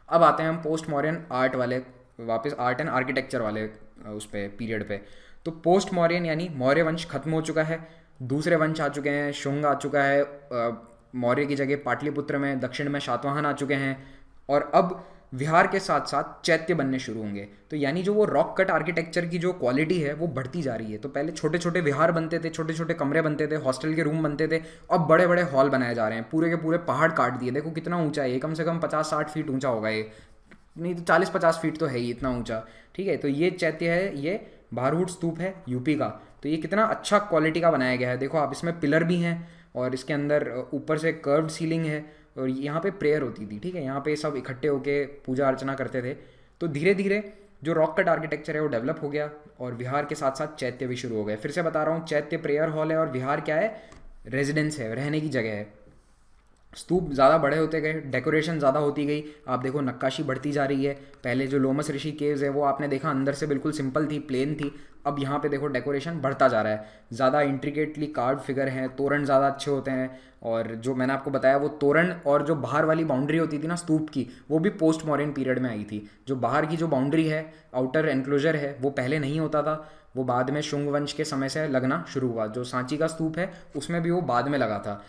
A: अब आते हैं हम पोस्ट मॉडर्न आर्ट वाले, वापस आर्ट एंड आर्किटेक्चर वाले उस पे पीरियड पे। तो पोस्ट मौर्यन यानी मौर्य वंश खत्म हो चुका है, दूसरे वंश आ चुके हैं, शुंग आ चुका है, मौर्य की जगह पाटलिपुत्र में, दक्षिण में सातवाहन आ चुके हैं, और अब विहार के साथ साथ चैत्य बनने शुरू होंगे। तो यानी जो वो रॉक कट आर्किटेक्चर की जो क्वालिटी है वो बढ़ती जा रही है। तो पहले छोटे छोटे विहार बनते थे, छोटे छोटे कमरे बनते थे, हॉस्टल के रूम बनते थे, अब बड़े बड़े हॉल बनाए जा रहे हैं, पूरे के पूरे पहाड़ काट दिए। देखो कितना ऊंचा है ये, कम से कम 50-60 फीट ऊंचा होगा ये, नहीं तो 40-50 फीट तो है ही, इतना ऊंचा, ठीक है। तो ये चैत्य है, ये बारहूट स्तूप है यूपी का। तो ये कितना अच्छा क्वालिटी का बनाया गया है, देखो आप, इसमें पिलर भी हैं और इसके अंदर ऊपर से कर्व्ड सीलिंग है, और यहाँ पे प्रेयर होती थी, ठीक है, यहाँ पे सब इकट्ठे होके पूजा अर्चना करते थे। तो धीरे धीरे जो रॉक कट आर्किटेक्चर है वो डेवलप हो गया, और विहार के साथ साथ चैत्य भी शुरू हो गए। फिर से बता रहा हूँ, चैत्य प्रेयर हॉल है और विहार क्या है? रेजिडेंस है, रहने की जगह है। स्तूप ज़्यादा बड़े होते गए, डेकोरेशन ज़्यादा होती गई, आप देखो नक्काशी बढ़ती जा रही है। पहले जो लोमस ऋषि केव्स है वो आपने देखा अंदर से बिल्कुल सिंपल थी, प्लेन थी, अब यहाँ पे देखो डेकोरेशन बढ़ता जा रहा है, ज़्यादा इंट्रिकेटली कार्ड फिगर हैं, तोरण ज़्यादा अच्छे होते हैं। और जो मैंने आपको बताया वो तोरण और जो बाहर वाली बाउंड्री होती थी ना स्तूप की, वो भी पोस्ट मॉडर्न पीरियड में आई थी। जो बाहर की जो बाउंड्री है, आउटर एनक्लोजर है, वो पहले नहीं होता था, वो बाद में शुंग वंश के समय से लगना शुरू हुआ। जो सांची का स्तूप है उसमें भी वो बाद में लगा था,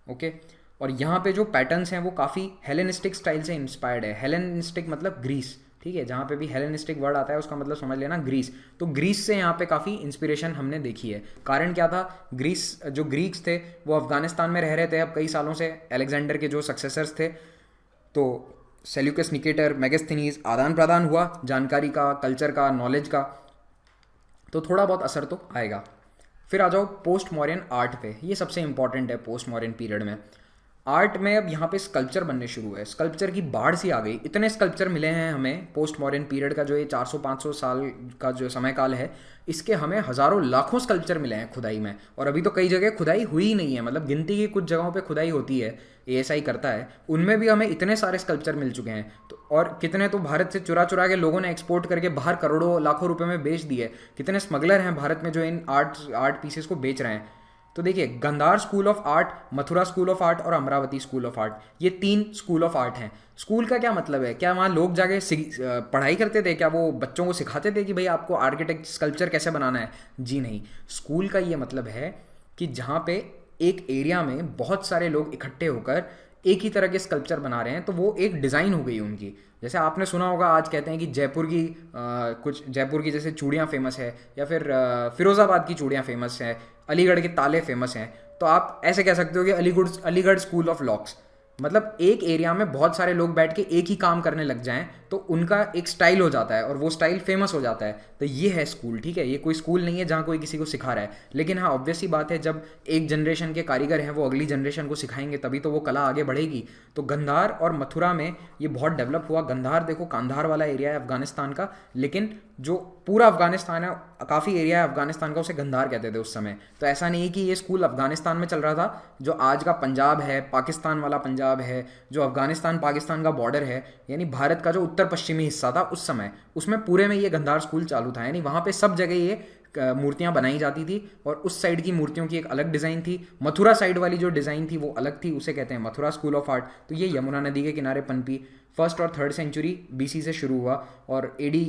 A: ओके। और यहाँ पे जो पैटर्न्स हैं वो काफ़ी हेलेनिस्टिक स्टाइल से इंस्पायर्ड है। हेलेनिस्टिक मतलब ग्रीस, ठीक है, जहाँ पे भी हेलेनिस्टिक वर्ड आता है उसका मतलब समझ लेना ग्रीस। तो ग्रीस से यहाँ पे काफ़ी इंस्पिरेशन हमने देखी है। कारण क्या था? ग्रीस, जो ग्रीक्स थे वो अफगानिस्तान में रह रहे थे अब कई सालों से, अलेक्जेंडर के जो सक्सेसर्स थे। तो सेल्यूकस निकेटर, मेगास्थनीज, आदान प्रदान हुआ जानकारी का, कल्चर का, नॉलेज का, तो थोड़ा बहुत असर तो आएगा। फिर आ जाओ पोस्ट मॉडर्न आर्ट पे, ये सबसे इंपॉर्टेंट है पोस्ट मॉडर्न पीरियड में। आर्ट में अब यहाँ पे स्कल्पचर बनने शुरू हुए, स्कल्पचर की बाढ़ सी आ गई। इतने स्कल्पचर मिले हैं हमें पोस्ट मॉडर्न पीरियड का, जो ये 400-500 साल का जो समय काल है, इसके हमें हज़ारों लाखों स्कल्पचर मिले हैं खुदाई में। और अभी तो कई जगह खुदाई हुई ही नहीं है, मतलब गिनती की कुछ जगहों पे खुदाई होती है, एएसआई करता है, उनमें भी हमें इतने सारे स्कल्पचर मिल चुके हैं। तो और कितने तो भारत से चुरा चुरा के लोगों ने एक्सपोर्ट करके बाहर करोड़ों लाखों रुपए में बेच दिए। कितने स्मगलर हैं भारत में जो इन आर्ट पीसेस को बेच रहे हैं। तो देखिए, Gandhara school of art, Mathura school of art और अमरावती स्कूल ऑफ आर्ट, ये 3 स्कूल ऑफ आर्ट हैं। स्कूल का क्या मतलब है? क्या वहाँ लोग जाके पढ़ाई करते थे? क्या वो बच्चों को सिखाते थे कि भाई आपको आर्किटेक्ट स्कल्पचर कैसे बनाना है? जी नहीं। स्कूल का ये मतलब है कि जहाँ पे एक एरिया में बहुत सारे लोग इकट्ठे होकर एक ही तरह के स्कल्पचर बना रहे हैं, तो वो एक डिज़ाइन हो गई उनकी। जैसे आपने सुना होगा, आज कहते हैं कि कुछ जयपुर की जैसे चूड़ियाँ फेमस है, या फिर फिरोज़ाबाद की चूड़ियाँ फेमस है, अलीगढ़ के ताले फेमस हैं। तो आप ऐसे कह सकते हो कि अलीगढ़ स्कूल ऑफ लॉक्स, मतलब एक एरिया में बहुत सारे लोग बैठ के एक ही काम करने लग जाएं तो उनका एक स्टाइल हो जाता है और वो स्टाइल फेमस हो जाता है। तो ये है स्कूल, ठीक है। ये कोई स्कूल नहीं है जहाँ कोई किसी को सिखा रहा है, लेकिन हाँ, ऑब्वियस सी बात है, जब एक जनरेशन के कारीगर हैं वो अगली जनरेशन को सिखाएंगे तभी तो वो कला आगे बढ़ेगी। तो गंधार और मथुरा में ये बहुत डेवलप हुआ। गंधार देखो, कांधार वाला एरिया है अफगानिस्तान का, लेकिन जो पूरा अफगानिस्तान है, काफ़ी एरिया है अफगानिस्तान का, उसे गंधार कहते थे उस समय। तो ऐसा नहीं है कि ये स्कूल अफगानिस्तान में चल रहा था, जो आज का पंजाब है, पाकिस्तान वाला पंजाब है, जो अफगानिस्तान पाकिस्तान का बॉर्डर है, यानी भारत का जो उत्तर पश्चिमी हिस्सा था उस समय, उसमें पूरे में ये गंधार स्कूल चालू था। यानी वहाँ पे सब जगह ये मूर्तियाँ बनाई जाती थी, और उस साइड की मूर्तियों की एक अलग डिज़ाइन थी। मथुरा साइड वाली जो डिज़ाइन थी वो अलग थी, उसे कहते हैं मथुरा स्कूल ऑफ आर्ट। तो ये यमुना नदी के किनारे पनपी, 1st और 3rd सेंचुरी BC से शुरू हुआ और AD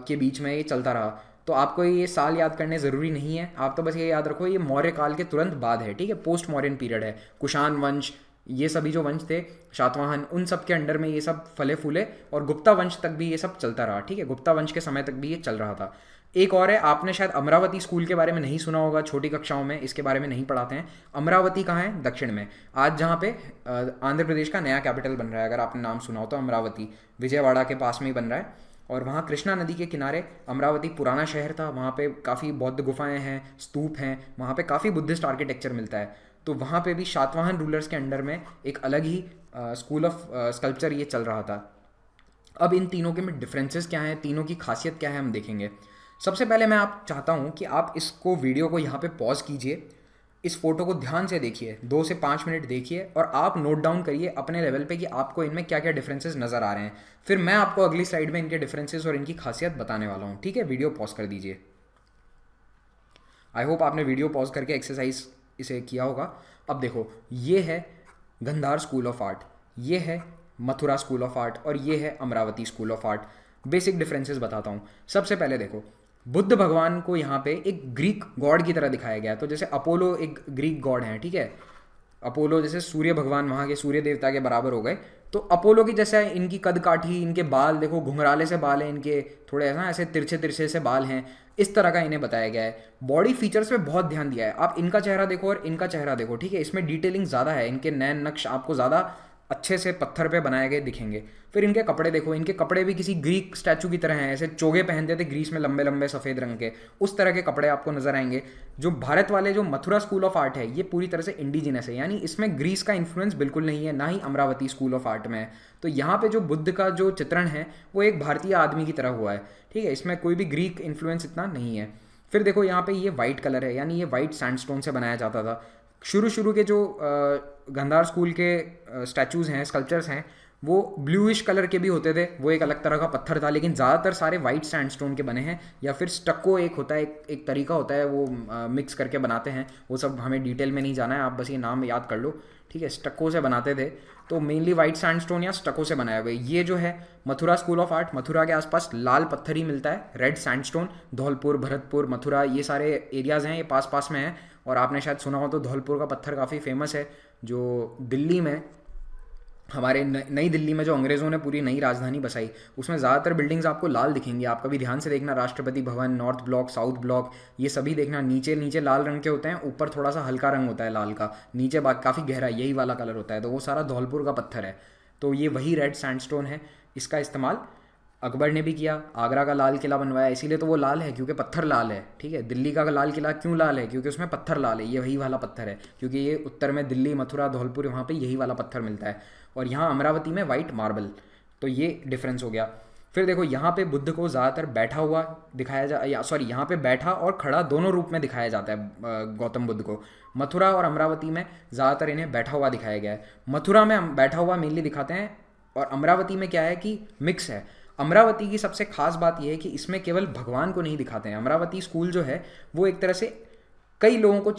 A: के बीच में ये चलता रहा। तो आपको ये साल याद करने ज़रूरी नहीं है, आप तो बस ये याद रखो ये मौर्य काल के तुरंत बाद है, ठीक है। पोस्ट मॉडर्न पीरियड है। कुषाण वंश, ये सभी जो वंश थे, शातवाहन, उन सब के अंडर में ये सब फले फूले, और गुप्ता वंश तक भी ये सब चलता रहा, ठीक है। गुप्ता वंश के समय तक भी ये चल रहा था। एक और है, आपने शायद अमरावती स्कूल के बारे में नहीं सुना होगा, छोटी कक्षाओं में इसके बारे में नहीं पढ़ाते हैं। अमरावती कहाँ है? दक्षिण में। आज जहाँ पे आंध्र प्रदेश का नया कैपिटल बन रहा है, अगर आपने नाम सुना हो तो, अमरावती विजयवाड़ा के पास में ही बन रहा है। और वहाँ कृष्णा नदी के किनारे अमरावती पुराना शहर था, वहाँ पे काफ़ी बौद्ध गुफाएं हैं, स्तूप हैं, वहाँ पे काफ़ी बुद्धिस्ट आर्किटेक्चर मिलता है। तो वहाँ पे भी शातवाहन रूलर्स के अंडर में एक अलग ही स्कूल ऑफ स्कल्पचर ये चल रहा था। अब इन तीनों के में डिफरेंसेस क्या हैं, तीनों की खासियत क्या है, हम देखेंगे। सबसे पहले मैं आप चाहता हूँ कि आप इसको वीडियो को यहाँ पे पॉज कीजिए, इस फोटो को ध्यान से देखिए, 2 से 5 मिनट देखिए, और आप नोट डाउन करिए अपने लेवल पे कि आपको इनमें क्या क्या डिफरेंसेस नज़र आ रहे हैं। फिर मैं आपको अगली स्लाइड में इनके डिफरेंसेस और इनकी खासियत बताने वाला हूँ, ठीक है। वीडियो पॉज कर दीजिए। आई होप आपने वीडियो पॉज करके एक्सरसाइज इसे किया होगा। अब देखो, ये है गंधार स्कूल ऑफ आर्ट, ये है मथुरा स्कूल ऑफ आर्ट, और ये है Amravati school of art. Basic differences बताता हूँ। सबसे पहले देखो, बुद्ध भगवान को यहाँ पे एक ग्रीक गॉड की तरह दिखाया गया है। तो जैसे अपोलो एक ग्रीक गॉड है, ठीक है। अपोलो जैसे सूर्य भगवान, वहाँ के सूर्य देवता के बराबर हो गए। तो अपोलो की जैसे इनकी कद काठी, इनके बाल देखो घुंघराले से बाल हैं इनके, थोड़े ना ऐसे तिरछे तिरछे से बाल हैं, इस तरह का इन्हें बताया गया है। बॉडी फीचर्स पे बहुत ध्यान दिया है। आप इनका चेहरा देखो और इनका चेहरा देखो, ठीक है। इसमें डिटेलिंग ज़्यादा है, इनके नैन नक्श आपको ज़्यादा अच्छे से पत्थर पे बनाए गए दिखेंगे। फिर इनके कपड़े देखो, इनके कपड़े भी किसी ग्रीक स्टैचू की तरह हैं, ऐसे चोगे पहनते थे ग्रीस में, लंबे लंबे सफ़ेद रंग के, उस तरह के कपड़े आपको नजर आएंगे। जो भारत वाले जो मथुरा स्कूल ऑफ आर्ट है, ये पूरी तरह से इंडिजिनस है, यानी इसमें ग्रीस का इन्फ्लुएंस बिल्कुल नहीं है, ना ही अमरावती स्कूल ऑफ आर्ट में है। तो यहाँ पे जो बुद्ध का जो चित्रण है वो एक भारतीय आदमी की तरह हुआ है, ठीक है। इसमें कोई भी ग्रीक इन्फ्लुएंस इतना नहीं है। फिर देखो यहाँ पे ये वाइट कलर है, यानी ये वाइट सैंडस्टोन से बनाया जाता था। शुरू के जो गंधार स्कूल के स्टैचूज़ हैं, स्कल्पचर्स हैं, वो ब्लूइश कलर के भी होते थे, वो एक अलग तरह का पत्थर था, लेकिन ज़्यादातर सारे वाइट सैंडस्टोन के बने हैं। या फिर स्टक्को एक होता है, एक तरीका होता है, वो मिक्स करके बनाते हैं। वो सब हमें डिटेल में नहीं जाना है, आप बस ये नाम याद कर लो, ठीक है। स्टक्को से बनाते थे, तो मेनली वाइट सैंडस्टोन या स्टक्को से बनाए हुए। ये जो है Mathura school of art, Mathura के आसपास लाल पत्थर ही मिलता है, रेड सैंडस्टोन। धौलपुर, भरतपुर, मथुरा, ये सारे एरियाज़ हैं, ये पास पास में हैं। और आपने शायद सुना हो तो धौलपुर का पत्थर काफ़ी फेमस है, जो दिल्ली में, हमारे नई दिल्ली में जो अंग्रेज़ों ने पूरी नई राजधानी बसाई, उसमें ज़्यादातर बिल्डिंग्स आपको लाल दिखेंगी। आप कभी ध्यान से देखना, Rashtrapati Bhavan, north block, south block, ये सभी देखना, नीचे नीचे लाल रंग के होते हैं, ऊपर थोड़ा सा हल्का रंग होता है लाल का, नीचे काफ़ी गहरा यही वाला कलर होता है। तो वो सारा धौलपुर का पत्थर है। तो ये वही रेड सैंडस्टोन है, इसका इस्तेमाल अकबर ने भी किया, आगरा का लाल किला बनवाया, इसीलिए तो वो लाल है क्योंकि पत्थर लाल है, ठीक है। दिल्ली का लाल किला क्यों लाल है, क्योंकि उसमें पत्थर लाल है, ये वही वाला पत्थर है, क्योंकि ये उत्तर में दिल्ली, मथुरा, धौलपुर, वहाँ पे यही वाला पत्थर मिलता है। और यहाँ अमरावती में वाइट मार्बल। तो ये डिफरेंस हो गया। फिर देखो यहाँ पे बुद्ध को ज़्यादातर बैठा हुआ दिखाया जा या सॉरी यहाँ पे बैठा और खड़ा दोनों रूप में दिखाया जाता है गौतम बुद्ध को। मथुरा और अमरावती में ज़्यादातर इन्हें बैठा हुआ दिखाया गया है। मथुरा में हम बैठा हुआ मेनली दिखाते हैं, और अमरावती में क्या है कि मिक्स है। अमरावती की सबसे खास बात यह है कि इसमें केवल भगवान को नहीं दिखाते हैं। अमरावती स्कूल जो है वो एक तरह से कई लोगों का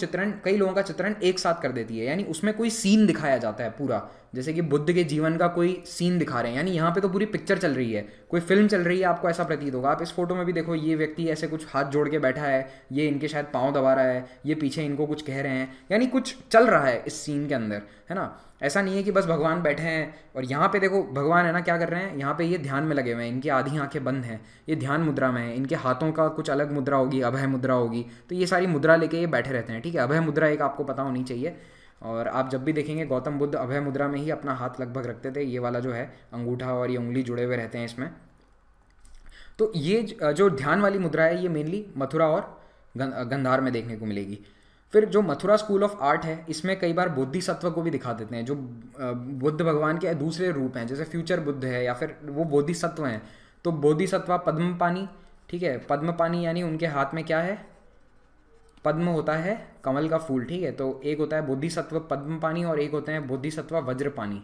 A: चित्रण एक साथ कर देती है, यानी उसमें कोई सीन दिखाया जाता है पूरा, जैसे कि बुद्ध के जीवन का कोई सीन दिखा रहे हैं, यानी यहाँ पे तो पूरी पिक्चर चल रही है, कोई फिल्म चल रही है, आपको ऐसा प्रतीत होगा। आप इस फोटो में भी देखो, ये व्यक्ति ऐसे कुछ हाथ जोड़ के बैठा है, ये इनके शायद पाँव दबा रहा है, ये पीछे इनको कुछ कह रहे हैं, यानी कुछ चल रहा है इस सीन के अंदर, है ना। ऐसा नहीं है कि बस भगवान बैठे हैं। और यहाँ पे देखो भगवान है ना क्या कर रहे हैं, यहाँ पे ये ध्यान में लगे हुए हैं, इनकी आधी आंखें बंद हैं, ये ध्यान मुद्रा में है, इनके हाथों का कुछ अलग मुद्रा होगी, अभय मुद्रा होगी, तो ये सारी मुद्रा लेके ये बैठे रहते हैं, ठीक है। अभय मुद्रा एक आपको पता होनी चाहिए, और आप जब भी देखेंगे गौतम बुद्ध अभय मुद्रा में ही अपना हाथ लगभग रखते थे, ये वाला जो है अंगूठा और ये उंगली जुड़े हुए रहते हैं इसमें। तो ये जो ध्यान वाली मुद्रा है ये मेनली मथुरा और गंधार में देखने को मिलेगी। फिर जो मथुरा स्कूल ऑफ आर्ट है, इसमें कई बार बोधिसत्व को भी दिखा देते हैं, जो बुद्ध भगवान के दूसरे रूप हैं, जैसे फ्यूचर बुद्ध है या फिर वो बोधिसत्व हैं। तो बोधिसत्व पद्मपानी, ठीक है, पद्मपानी यानी उनके हाथ में क्या है, पद्म होता है कमल का फूल, ठीक है। तो एक होता है बोधिसत्व पद्मपानी और एक होते हैं बोधिसत्व वज्रपानी,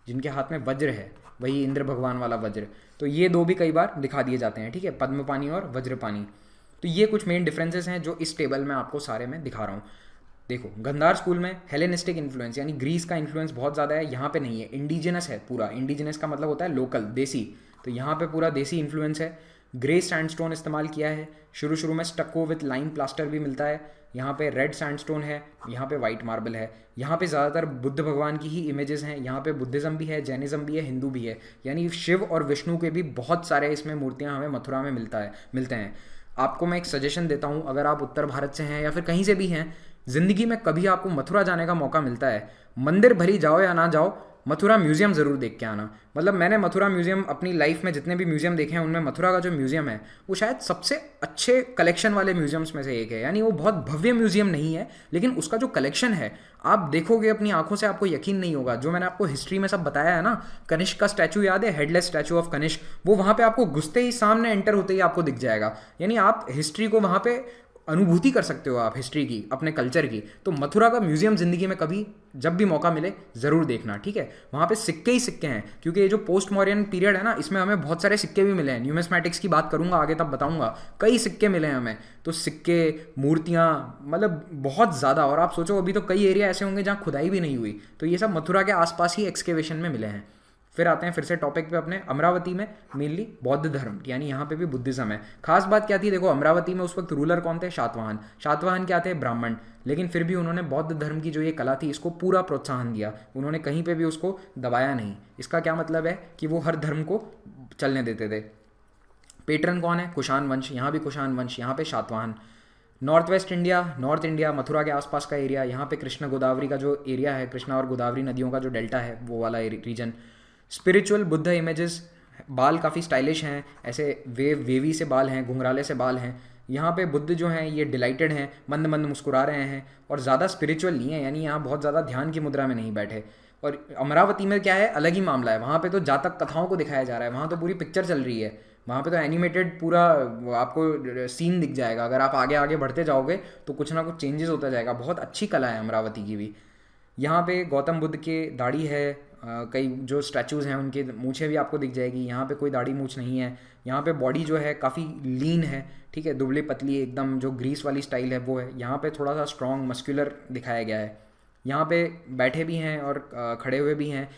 A: जिनके हाथ में वज्र है, वही इंद्र भगवान वाला वज्र। तो ये दो भी कई बार दिखा दिए जाते हैं, ठीक है, पद्मपानी और वज्रपानी। तो ये कुछ मेन डिफरेंसेस हैं जो इस टेबल में आपको सारे में दिखा रहा हूँ। देखो गंधार स्कूल में हेलेनिस्टिक इन्फ्लुएंस यानी ग्रीस का इन्फ्लुएंस बहुत ज़्यादा है, यहाँ पे नहीं है, इंडिजिनस है पूरा। इंडिजिनस का मतलब होता है लोकल, देसी, तो यहाँ पे पूरा देसी इन्फ्लुएंस है। ग्रे सैंडस्टोन इस्तेमाल किया है, शुरू में स्टक्को विथ लाइम प्लास्टर भी मिलता है। यहाँ पे रेड सैंडस्टोन है, यहाँ पे वाइट मार्बल है। यहाँ पे ज़्यादातर बुद्ध भगवान की ही इमेजेस हैं। यहाँ पे बुद्धिज़्म भी है, जैनिज़्म भी है, हिंदू भी है, यानी शिव और विष्णु के भी बहुत सारे इसमें मूर्तियाँ हमें मथुरा में मिलते हैं। आपको मैं एक सजेशन देता हूँ, अगर आप उत्तर भारत से हैं या फिर कहीं से भी हैं, ज़िंदगी में कभी आपको मथुरा जाने का मौका मिलता है, मंदिर भरी जाओ या ना जाओ, मथुरा म्यूज़ियम ज़रूर देख के आना। मतलब मैंने मथुरा म्यूज़ियम अपनी लाइफ में जितने भी म्यूज़ियम देखे हैं उनमें मथुरा का जो म्यूज़ियम है वो शायद सबसे अच्छे कलेक्शन वाले म्यूज़ियम्स में से एक है। यानी वो बहुत भव्य म्यूज़ियम नहीं है, लेकिन उसका जो कलेक्शन है आप देखोगे अपनी आंखों से, आपको यकीन नहीं होगा। जो मैंने आपको हिस्ट्री में सब बताया है ना, कनिष्क का स्टैचू याद है, हेडलेस स्टैचू ऑफ कनिष्क, वो वहाँ पे आपको घुसते ही सामने एंटर होते ही आपको दिख जाएगा। यानी आप हिस्ट्री को वहाँ पे अनुभूति कर सकते हो आप हिस्ट्री की, अपने कल्चर की। तो मथुरा का म्यूज़ियम ज़िंदगी में कभी जब भी मौका मिले ज़रूर देखना, ठीक है। वहाँ पे सिक्के ही सिक्के हैं, क्योंकि ये जो पोस्ट मॉडर्न पीरियड है ना, इसमें हमें बहुत सारे सिक्के भी मिले हैं। न्यूमिस्मैटिक्स की बात करूँगा आगे, तब बताऊँगा, कई सिक्के मिले हैं हमें। तो सिक्के, मूर्तियाँ, मतलब बहुत ज़्यादा। और आप सोचो अभी तो कई एरिया ऐसे होंगे जहाँ खुदाई भी नहीं हुई, तो ये सब मथुरा के आसपास ही एक्सकेवेशन में मिले हैं। फिर आते हैं फिर से टॉपिक पे अपने, अमरावती में मेनली बौद्ध धर्म, यानी यहाँ पे भी बुद्धिज्म है। खास बात क्या थी, देखो अमरावती में उस वक्त रूलर कौन थे, शातवाहन। शातवाहन क्या थे, ब्राह्मण, लेकिन फिर भी उन्होंने बौद्ध धर्म की जो ये कला थी इसको पूरा प्रोत्साहन दिया, उन्होंने कहीं पे भी उसको दबाया नहीं। इसका क्या मतलब है कि वो हर धर्म को चलने देते थे। पेट्रन कौन है, कुषाण वंश, यहाँ भी कुषाण वंश, यहाँ पे Satavahana. North west India, north India, Mathura के आसपास का एरिया, यहाँ पे कृष्णा गोदावरी का जो एरिया है, कृष्णा और गोदावरी नदियों का जो डेल्टा है वो वाला रीजन। स्पिरिचुअल बुद्ध इमेजेस, बाल काफ़ी स्टाइलिश हैं, ऐसे वेवी से बाल हैं, घुंघराले से बाल हैं। यहाँ पे बुद्ध जो हैं ये डिलाइटेड हैं, मंद मंद मुस्कुरा रहे हैं, और ज़्यादा स्पिरिचुअल नहीं है, यानी यहाँ बहुत ज़्यादा ध्यान की मुद्रा में नहीं बैठे। और अमरावती में क्या है, अलग ही मामला है, वहाँ पे तो जातक कथाओं को दिखाया जा रहा है, वहाँ तो पूरी पिक्चर चल रही है, वहाँ पे तो एनिमेटेड पूरा आपको सीन दिख जाएगा। अगर आप आगे आगे बढ़ते जाओगे तो कुछ ना कुछ चेंजेस होता जाएगा। बहुत अच्छी कला है अमरावती की भी। यहाँ पे गौतम बुद्ध के दाढ़ी है, कई जो स्टैचूज़ हैं उनके मूछें भी आपको दिख जाएगी। यहाँ पे कोई दाढ़ी मूछ नहीं है। यहाँ पे बॉडी जो है काफ़ी लीन है, ठीक है, दुबली पतली एकदम, जो ग्रीस वाली स्टाइल है वो है। यहाँ पे थोड़ा सा स्ट्रॉन्ग मस्कुलर दिखाया गया है। यहाँ पे बैठे भी हैं और खड़े हुए भी हैं,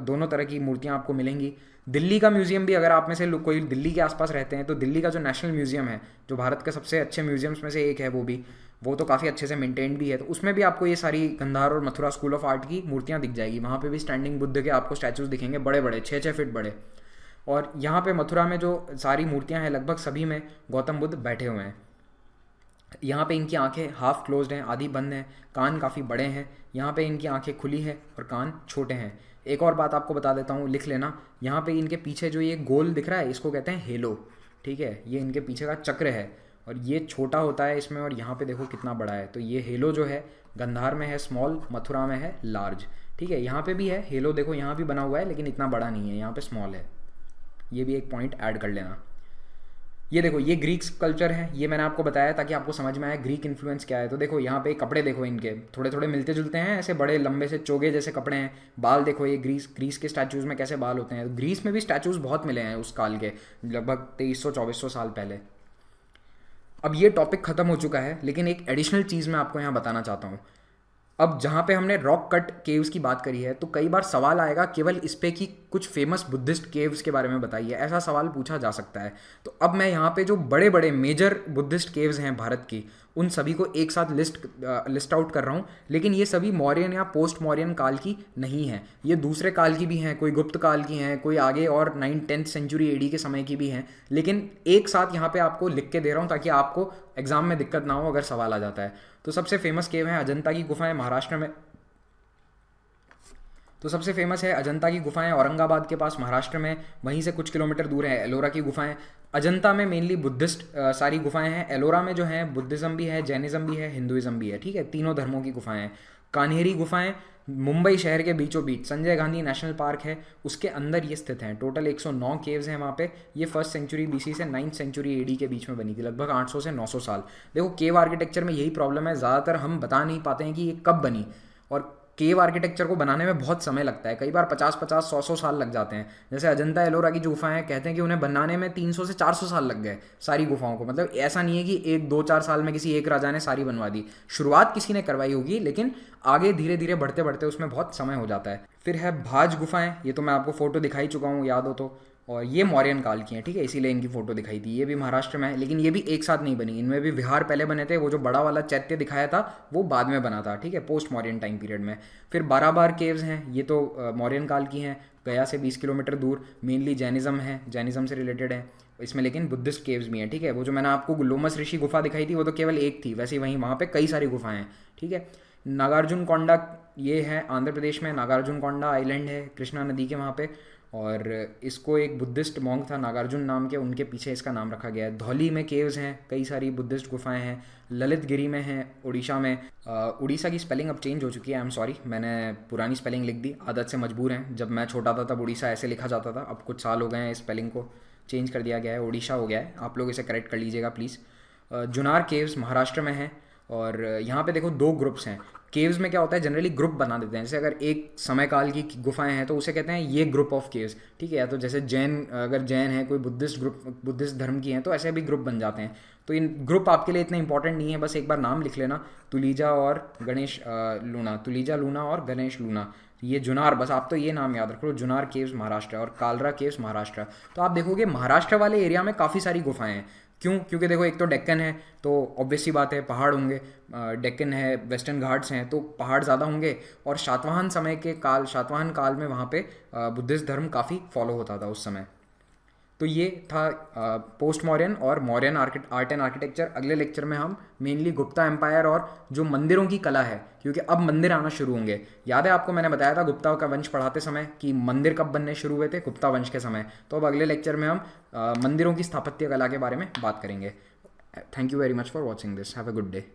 A: दोनों तरह की मूर्तियाँ आपको मिलेंगी। दिल्ली का म्यूज़ियम भी, अगर आप में से लोग कोई दिल्ली के आसपास रहते हैं तो दिल्ली का जो नेशनल म्यूज़ियम है, जो भारत के सबसे अच्छे म्यूज़ियम्स में से एक है, वो तो काफ़ी अच्छे से मेंटेन्ड भी है। तो उसमें भी आपको ये सारी गंधार और मथुरा स्कूल ऑफ आर्ट की मूर्तियाँ दिख जाएगी। वहाँ पे भी स्टैंडिंग बुद्ध के आपको स्टैचूज़ दिखेंगे, बड़े बड़े 6-6 फीट बड़े। और यहाँ पे मथुरा में जो सारी मूर्तियाँ हैं लगभग सभी में गौतम बुद्ध बैठे हुए हैं। यहाँ पे इनकी आंखें हाफ क्लोज्ड हैं, आधी बंद हैं, कान काफ़ी बड़े हैं, यहाँ पे इनकी आंखें खुली हैं और कान छोटे हैं। एक और बात आपको बता देता हूँ, लिख लेना, यहाँ पे इनके पीछे जो ये गोल दिख रहा है इसको कहते हैं हेलो, ठीक है, ये इनके पीछे का चक्र है और ये छोटा होता है इसमें, और यहाँ पे देखो कितना बड़ा है। तो ये हेलो जो है गंधार में है स्मॉल, मथुरा में है लार्ज, ठीक है। यहाँ पे भी है हेलो, देखो यहाँ भी बना हुआ है लेकिन इतना बड़ा नहीं है, यहाँ पे स्मॉल है। ये भी एक पॉइंट ऐड कर लेना। ये देखो ये ग्रीक कल्चर है, ये मैंने आपको बताया ताकि आपको समझ में आए ग्रीक इन्फ्लुएंस क्या है। तो देखो यहाँ पे कपड़े देखो इनके थोड़े थोड़े मिलते जुलते हैं, ऐसे बड़े लंबे से चोगे जैसे कपड़े हैं। बाल देखो ये ग्रीस के स्टैचूज़ में कैसे बाल होते हैं। तो ग्रीस में भी स्टैचूज़ बहुत मिले हैं उस काल के, लगभग 2300-2400 साल पहले। अब ये टॉपिक ख़त्म हो चुका है, लेकिन एक एडिशनल चीज़ मैं आपको यहाँ बताना चाहता हूँ। अब जहाँ पे हमने रॉक कट केव्स की बात करी है, तो कई बार सवाल आएगा केवल इस पे कि कुछ फेमस बुद्धिस्ट केव्स के बारे में बताइए, ऐसा सवाल पूछा जा सकता है। तो अब मैं यहाँ पे जो बड़े बड़े मेजर बुद्धिस्ट केव्स हैं भारत की, उन सभी को एक साथ लिस्ट आउट कर रहा हूँ। लेकिन ये सभी मौर्यन या पोस्ट मौर्यन काल की नहीं है, ये दूसरे काल की भी हैं, कोई गुप्त काल की हैं, कोई आगे और 9th-10th सेंचुरी एडी के समय की भी हैं। लेकिन एक साथ यहाँ पे आपको लिख के दे रहा हूँ ताकि आपको एग्जाम में दिक्कत ना हो अगर सवाल आ जाता है। तो सबसे फेमस केव है अजंता की गुफाएं महाराष्ट्र में। तो सबसे फेमस है अजंता की गुफाएं औरंगाबाद के पास महाराष्ट्र में, वहीं से कुछ किलोमीटर दूर है एलोरा की गुफाएं। अजंता में मेनली बुद्धिस्ट सारी गुफाएं हैं, एलोरा में जो है बुद्धिज़्म भी है, जैनिज़्म भी है, हिंदुइज़्म भी है, ठीक है, तीनों धर्मों की गुफाएं हैं। कान्हेरी गुफाएं मुंबई शहर के बीचों बीच संजय गांधी नेशनल पार्क है उसके अंदर ये स्थित हैं। टोटल 109 केव्स हैं वहाँ पे। ये 1st सेंचुरी बीसी से 9th सेंचुरी एडी के बीच में बनी थी, लगभग 800 से 900 साल। देखो केव आर्किटेक्चर में यही प्रॉब्लम है, ज़्यादातर हम बता नहीं पाते हैं कि ये कब बनी, और केव आर्किटेक्चर को बनाने में बहुत समय लगता है, कई बार 50-50, 100-100 साल लग जाते हैं। जैसे अजंता एलोरा की जो गुफाएं हैं, कहते हैं कि उन्हें बनाने में 300 से 400 साल लग गए सारी गुफाओं को। मतलब ऐसा नहीं है कि 1-2-4 साल में किसी एक राजा ने सारी बनवा दी, शुरुआत किसी ने करवाई होगी, लेकिन आगे धीरे धीरे बढ़ते बढ़ते उसमें बहुत समय हो जाता है। फिर है भाज गुफाएं, ये तो मैं आपको फोटो दिखाई चुका हूँ, याद हो तो, और ये मौर्यन काल की हैं, ठीक है, इसीलिए इनकी फोटो दिखाई थी। ये भी महाराष्ट्र में है, लेकिन ये भी एक साथ नहीं बनी, इनमें भी विहार पहले बने थे। वो जो बड़ा वाला चैत्य दिखाया था वो बाद में बना था, ठीक है, पोस्ट मौर्यन टाइम पीरियड में। फिर बाराबार केव्स हैं, ये तो मौर्यन काल की हैं, गया से 20 किलोमीटर दूर। मेनली जैनिज़्म है, जैनिज़्म से रिलेटेड है इसमें, लेकिन बुद्धिस्ट केव्स भी हैं, ठीक है। वो जो मैंने आपको लोमस ऋषि गुफा दिखाई थी वो तो केवल एक थी, वैसे वहीं वहाँ पे कई सारी गुफाएं हैं, ठीक है। नागार्जुन कोंडा, ये है आंध्र प्रदेश में, नागार्जुन कोंडा आइलैंड है कृष्णा नदी के वहाँ पे, और इसको एक बुद्धिस्ट मॉन्क था नागार्जुन नाम के, उनके पीछे इसका नाम रखा गया है। धौली में केव्स हैं, कई सारी बुद्धिस्ट गुफाएं हैं। ललित गिरी में हैं उड़ीसा में। उड़ीसा की स्पेलिंग अब चेंज हो चुकी है, आई एम सॉरी, मैंने पुरानी स्पेलिंग लिख दी, आदत से मजबूर हैं। जब मैं छोटा था तब उड़ीसा ऐसे लिखा जाता था, अब कुछ साल हो गए हैं स्पेलिंग को चेंज कर दिया गया है, उड़ीसा हो गया है। आप लोग इसे करेक्ट कर लीजिएगा प्लीज़। जुनार केव्स महाराष्ट्र में हैं, और यहाँ पे देखो 2 ग्रुप्स हैं। केव्स में क्या होता है, जनरली ग्रुप बना देते हैं, जैसे अगर एक समय काल की गुफाएं हैं तो उसे कहते हैं ये ग्रुप ऑफ केव्स, ठीक है। या तो जैसे जैन, अगर जैन है, कोई बुद्धिस्ट ग्रुप बुद्धिस्ट धर्म की हैं, तो ऐसे भी ग्रुप बन जाते हैं। तो इन ग्रुप आपके लिए इतना इंपॉर्टेंट नहीं है, बस एक बार नाम लिख लेना, तुलीजा और गणेश लूना, तुलीजा लूना और गणेश लूना, ये जुनार, बस आप तो ये नाम याद रखो, जुनार केव्स महाराष्ट्र और कालरा केव्स महाराष्ट्र। तो आप देखोगे महाराष्ट्र वाले एरिया में काफ़ी सारी गुफाएं हैं। क्यों? क्योंकि देखो एक तो डेक्कन है, तो ऑब्वियस सी बात है पहाड़ होंगे, डेक्कन है, वेस्टर्न घाट्स हैं, तो पहाड़ ज़्यादा होंगे। और सातवाहन काल में वहाँ पे बुद्धिस्ट धर्म काफ़ी फॉलो होता था उस समय। तो ये था पोस्ट मॉडर्न और मॉडर्न आर्ट एंड आर्किटेक्चर। अगले लेक्चर में हम मेनली गुप्ता एम्पायर और जो मंदिरों की कला है, क्योंकि अब मंदिर आना शुरू होंगे। याद है आपको मैंने बताया था गुप्ता का वंश पढ़ाते समय कि मंदिर कब बनने शुरू हुए थे, गुप्ता वंश के समय। तो अब अगले लेक्चर में हम मंदिरों की स्थापत्य कला के बारे में बात करेंगे। Thank you very much for watching this, have a good day.